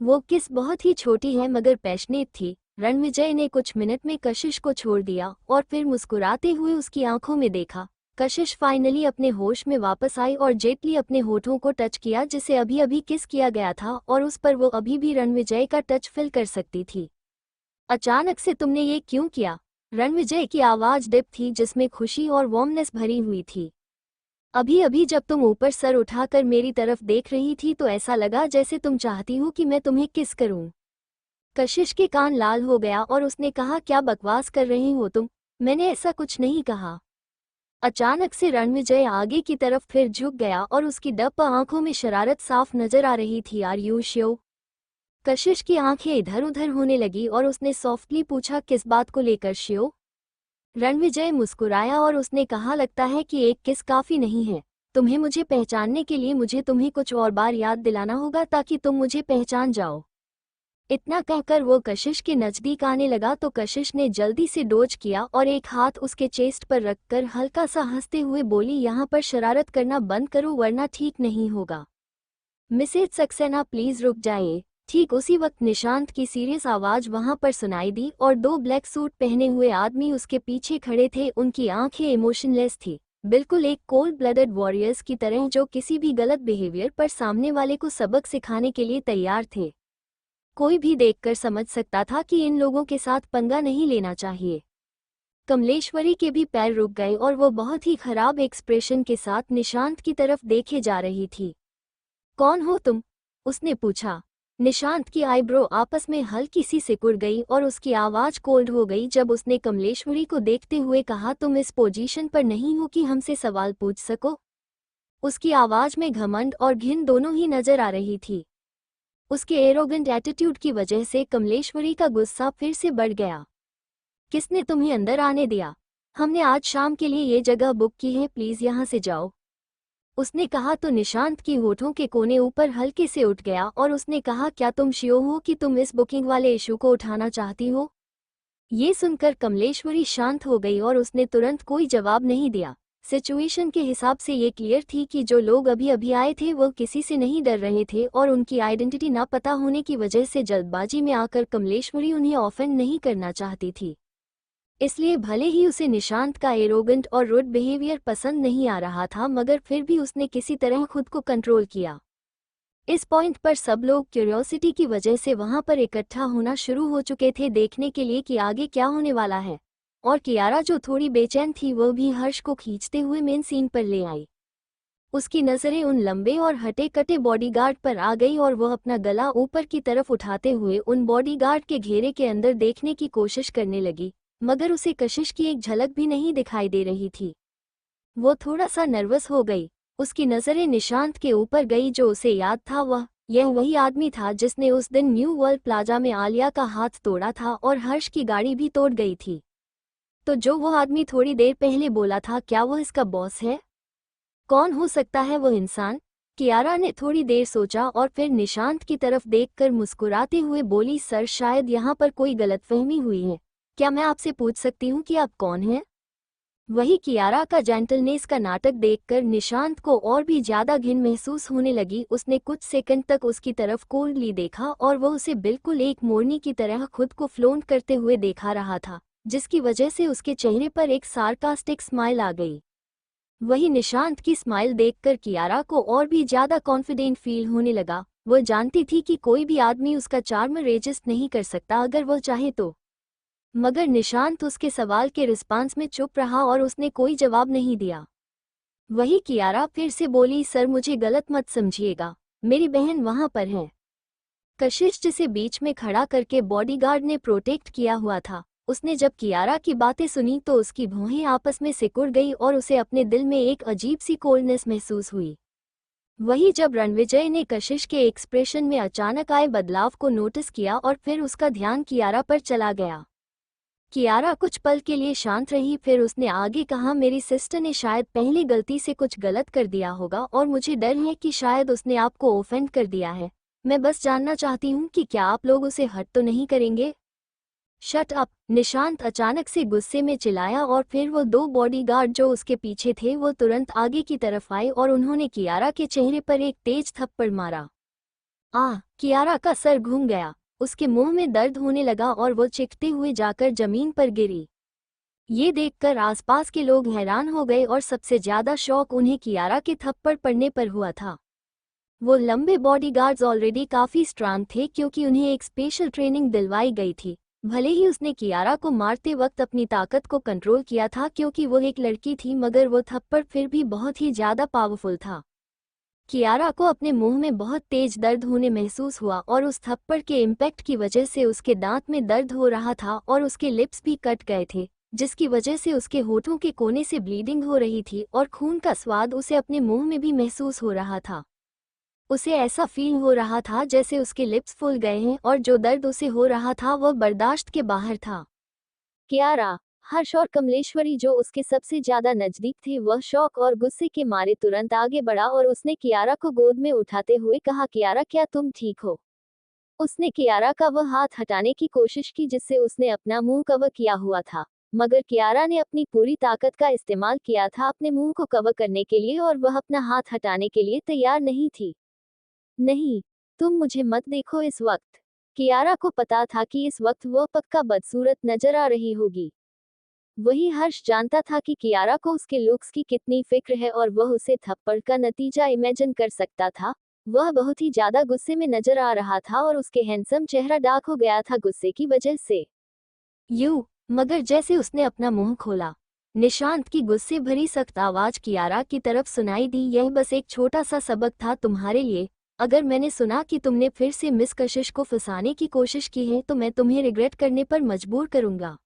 Speaker 1: वो किस बहुत ही छोटी है मगर पैशनेट थी। रणविजय ने कुछ मिनट में कशिश को छोड़ दिया और फिर मुस्कुराते हुए उसकी आंखों में देखा। कशिश फाइनली अपने होश में वापस आई और जेटली अपने होठों को टच किया जिसे अभी अभी किस किया गया था और उस पर वो अभी भी रणविजय का टच फील कर सकती थी। अचानक से तुमने ये क्यों किया? रणविजय की आवाज डिप थी जिसमें खुशी और वार्मनेस भरी हुई थी। अभी अभी जब तुम ऊपर सर उठाकर मेरी तरफ देख रही थी तो ऐसा लगा जैसे तुम चाहती हो कि मैं तुम्हें किस करूं। कशिश के कान लाल हो गया और उसने कहा, क्या बकवास कर रही हो तुम? मैंने ऐसा कुछ नहीं कहा। अचानक से रणविजय आगे की तरफ फिर झुक गया और उसकी डप आंखों में शरारत साफ नजर आ रही थी। Are you sure? कशिश की आंखें इधर उधर होने लगी और उसने सॉफ्टली पूछा, किस बात को लेकर श्योर? रणविजय मुस्कुराया और उसने कहा, लगता है कि एक किस काफी नहीं है। तुम्हें मुझे पहचानने के लिए मुझे तुम्हें कुछ और बार याद दिलाना होगा ताकि तुम मुझे पहचान जाओ। इतना कहकर वो कशिश के नजदीक आने लगा तो कशिश ने जल्दी से डोज किया और एक हाथ उसके चेस्ट पर रखकर हल्का सा हंसते हुए बोली, यहाँ पर शरारत करना बंद करो वरना ठीक नहीं होगा। मिसेज सक्सेना प्लीज रुक जाइए। ठीक उसी वक्त निशांत की सीरियस आवाज वहां पर सुनाई दी और दो ब्लैक सूट पहने हुए आदमी उसके पीछे खड़े थे। उनकी आंखें इमोशनलेस थी, बिल्कुल एक कोल्ड ब्लडेड वॉरियर्स की तरह जो किसी भी गलत बिहेवियर पर सामने वाले को सबक सिखाने के लिए तैयार थे। कोई भी देखकर समझ सकता था कि इन लोगों के साथ पंगा नहीं लेना चाहिए। कमलेश्वरी के भी पैर रुक गए और वो बहुत ही खराब एक्सप्रेशन के साथ निशांत की तरफ देखे जा रही थी। कौन हो तुम? उसने पूछा। निशांत की आईब्रो आपस में हल्की सी सिकुड़ गई और उसकी आवाज कोल्ड हो गई जब उसने कमलेश्वरी को देखते हुए कहा, तुम इस पोजीशन पर नहीं हो कि हमसे सवाल पूछ सको। उसकी आवाज में घमंड और घिन दोनों ही नजर आ रही थी। उसके एरोगेंट एटीट्यूड की वजह से कमलेश्वरी का गुस्सा फिर से बढ़ गया। किसने तुम्हें अंदर आने दिया? हमने आज शाम के लिए ये जगह बुक की है, प्लीज यहाँ से जाओ। उसने कहा तो निशांत की होठों के कोने ऊपर हल्के से उठ गया और उसने कहा, क्या तुम श्योर हो कि तुम इस बुकिंग वाले इशू को उठाना चाहती हो? ये सुनकर कमलेश्वरी शांत हो गई और उसने तुरंत कोई जवाब नहीं दिया। सिचुएशन के हिसाब से ये क्लियर थी कि जो लोग अभी अभी आए थे वो किसी से नहीं डर रहे थे और उनकी आइडेंटिटी ना पता होने की वजह से जल्दबाजी में आकर कमलेश्वरी उन्हें ऑफेंड नहीं करना चाहती थी। इसलिए भले ही उसे निशांत का एरोगेंट और रूड बिहेवियर पसंद नहीं आ रहा था मगर फिर भी उसने किसी तरह खुद को कंट्रोल किया। इस पॉइंट पर सब लोग क्यूरियोसिटी की वजह से वहां पर इकट्ठा होना शुरू हो चुके थे देखने के लिए कि आगे क्या होने वाला है। और कियारा जो थोड़ी बेचैन थी वो भी हर्ष को खींचते हुए मेन सीन पर ले आई। उसकी नजरें उन लंबे और हटे कटे बॉडीगार्ड पर आ गई और वह अपना गला ऊपर की तरफ उठाते हुए उन बॉडीगार्ड के घेरे के अंदर देखने की कोशिश करने लगी, मगर उसे कशिश की एक झलक भी नहीं दिखाई दे रही थी। वो थोड़ा सा नर्वस हो गई। उसकी नजरें निशांत के ऊपर गई जो उसे याद था, यह वही आदमी था जिसने उस दिन न्यू वर्ल्ड प्लाजा में आलिया का हाथ तोड़ा था और हर्ष की गाड़ी भी तोड़ गई थी। तो जो वो आदमी थोड़ी देर पहले बोला था, क्या वो इसका बॉस है? कौन हो सकता है वो इंसान? कियारा ने थोड़ी देर सोचा और फिर निशांत की तरफ देखकर मुस्कुराते हुए बोली, सर शायद यहाँ पर कोई गलतफहमी हुई है। क्या मैं आपसे पूछ सकती हूँ कि आप कौन हैं? वही कियारा का जेंटलनेस का नाटक देखकर निशांत को और भी ज्यादा घिन महसूस होने लगी। उसने कुछ सेकंड तक उसकी तरफ कोल्डली देखा और वह उसे बिल्कुल एक मोरनी की तरह खुद को फ्लोंट करते हुए देखा रहा था, जिसकी वजह से उसके चेहरे पर एक सार्कास्टिक स्माइल आ गई। वही निशांत की स्माइल देखकर कियारा को और भी ज्यादा कॉन्फिडेंट फील होने लगा। वह जानती थी कि कोई भी आदमी उसका चार्म रेजिस्ट नहीं कर सकता अगर वह चाहे तो। मगर निशांत उसके सवाल के रिस्पांस में चुप रहा और उसने कोई जवाब नहीं दिया। वही कियारा फिर से बोली, सर मुझे गलत मत समझिएगा, मेरी बहन वहां पर है। कशिश जिसे बीच में खड़ा करके बॉडीगार्ड ने प्रोटेक्ट किया हुआ था, उसने जब कियारा की बातें सुनी तो उसकी भौहें आपस में सिकुड़ गई और उसे अपने दिल में एक अजीब सी कोल्डनेस महसूस हुई। वही जब रणविजय ने कशिश के एक्सप्रेशन में अचानक आए बदलाव को नोटिस किया और फिर उसका ध्यान कियारा पर चला गया। कियारा कुछ पल के लिए शांत रही, फिर उसने आगे कहा, मेरी सिस्टर ने शायद पहले गलती से कुछ गलत कर दिया होगा और मुझे डर है कि शायद उसने आपको ऑफेंड कर दिया है। मैं बस जानना चाहती हूँ कि क्या आप लोग उसे हर्ट तो नहीं करेंगे? Shut up! निशांत अचानक से गुस्से में चिल्लाया और फिर वो दो बॉडीगार्ड जो उसके पीछे थे वो तुरंत आगे की तरफ आए और उन्होंने कियारा के चेहरे पर एक तेज थप्पड़ मारा। कियारा का सर घूम गया, उसके मुंह में दर्द होने लगा और वो चीखते हुए जाकर जमीन पर गिरी। ये देखकर आसपास के लोग हैरान हो गए और सबसे ज्यादा शौक उन्हें कियारा के थप्पड़ पड़ने पर हुआ था। वो लंबे बॉडीगार्ड्स ऑलरेडी काफी स्ट्रांग थे क्योंकि उन्हें एक स्पेशल ट्रेनिंग दिलवाई गई थी। भले ही उसने कियारा को मारते वक्त अपनी ताकत को कंट्रोल किया था क्योंकि वो एक लड़की थी, मगर वो थप्पड़ फिर भी बहुत ही ज्यादा पावरफुल था। कियारा को अपने मुंह में बहुत तेज दर्द होने महसूस हुआ और उस थप्पड़ के इम्पैक्ट की वजह से उसके दांत में दर्द हो रहा था और उसके लिप्स भी कट गए थे, जिसकी वजह से उसके होठों के कोने से ब्लीडिंग हो रही थी और खून का स्वाद उसे अपने मुंह में भी महसूस हो रहा था। उसे ऐसा फील हो रहा था जैसे उसके लिप्स फूल गए हैं और जो दर्द उसे हो रहा था वह बर्दाश्त के बाहर था। कियारा, हर्ष और कमलेश्वरी जो उसके सबसे ज्यादा नजदीक थे, वह शौक और गुस्से के मारे तुरंत आगे बढ़ा और उसने कियारा को गोद में उठाते हुए कहा, कियारा क्या तुम ठीक हो? उसने कियारा का वह हाथ हटाने की कोशिश की जिससे उसने अपना मुंह कवर किया हुआ था, मगर कियारा ने अपनी पूरी ताकत का इस्तेमाल किया था अपने मुंह को कवर करने के लिए और वह अपना हाथ हटाने के लिए तैयार नहीं थी। नहीं, तुम मुझे मत देखो इस वक्त। कियारा को पता था कि इस वक्त वह पक्का बदसूरत नजर आ रही होगी। वही हर्ष जानता था कि कियारा को उसके लुक्स की कितनी फिक्र है और वह उसे थप्पड़ का नतीजा इमेजिन कर सकता था। वह बहुत ही ज्यादा गुस्से में नजर आ रहा था और उसके हैंडसम चेहरा डार्क हो गया था गुस्से की वजह से। मगर जैसे उसने अपना मुंह खोला, निशांत की गुस्से भरी सख्त आवाज कियारा की तरफ सुनाई दी, यह बस एक छोटा सा सबक था तुम्हारे लिए। अगर मैंने सुना कि तुमने फिर से मिस कशिश को फंसाने की कोशिश की है तो मैं तुम्हें रिग्रेट करने पर मजबूर करूंगा।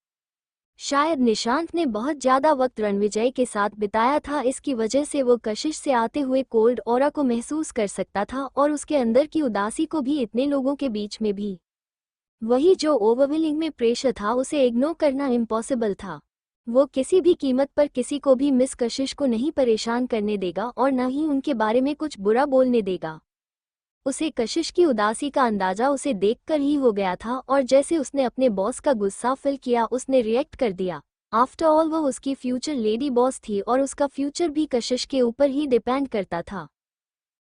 Speaker 1: शायद निशांत ने बहुत ज्यादा वक्त रणविजय के साथ बिताया था, इसकी वजह से वो कशिश से आते हुए कोल्ड ऑरा को महसूस कर सकता था और उसके अंदर की उदासी को भी इतने लोगों के बीच में भी। वही जो ओवरवेलिंग में प्रेशर था उसे इग्नोर करना इम्पॉसिबल था। वो किसी भी कीमत पर किसी को भी मिस कशिश को नहीं परेशान करने देगा और न ही उनके बारे में कुछ बुरा बोलने देगा। उसे कशिश की उदासी का अंदाजा उसे देखकर ही हो गया था और जैसे उसने अपने बॉस का गुस्सा फील किया उसने रिएक्ट कर दिया। आफ्टर ऑल वह उसकी फ्यूचर लेडी बॉस थी और उसका फ्यूचर भी कशिश के ऊपर ही डिपेंड करता था।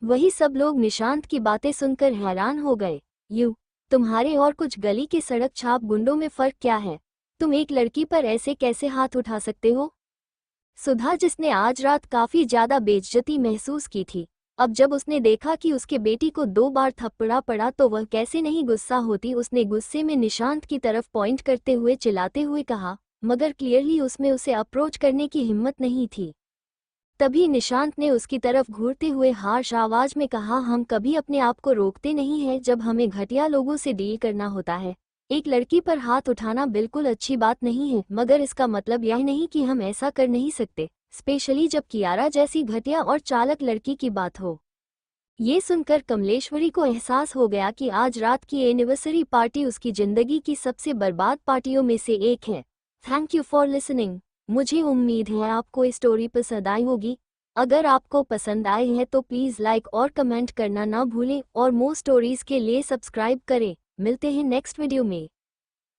Speaker 1: वही सब लोग निशांत की बातें सुनकर हैरान हो गए। तुम्हारे और कुछ गली के सड़क छाप गुंडों में फर्क क्या है? तुम एक लड़की पर ऐसे कैसे हाथ उठा सकते हो? सुधा, जिसने आज रात काफी ज्यादा बेइज्जती महसूस की थी, अब जब उसने देखा कि उसके बेटी को 2 बार थप्पड़ा पड़ा तो वह कैसे नहीं गुस्सा होती। उसने गुस्से में निशांत की तरफ पॉइंट करते हुए चिल्लाते हुए कहा, मगर क्लियरली उसमें उसे अप्रोच करने की हिम्मत नहीं थी। तभी निशांत ने उसकी तरफ घूरते हुए हार्श आवाज में कहा, हम कभी अपने आप को रोकते नहीं हैं जब हमें घटिया लोगों से डील करना होता है। एक लड़की पर हाथ उठाना बिल्कुल अच्छी बात नहीं है, मगर इसका मतलब यह नहीं कि हम ऐसा कर नहीं सकते, स्पेशली जब कियारा जैसी घटिया और चालक लड़की की बात हो। ये सुनकर कमलेश्वरी को एहसास हो गया कि आज रात की एनिवर्सरी पार्टी उसकी जिंदगी की सबसे बर्बाद पार्टियों में से एक है। Thank you for listening. मुझे उम्मीद है आपको ये स्टोरी पसंद आई होगी। अगर आपको पसंद आए हैं तो प्लीज़ लाइक और कमेंट करना ना भूलें और मोर स्टोरीज के लिए सब्सक्राइब करें। मिलते हैं नेक्स्ट वीडियो में।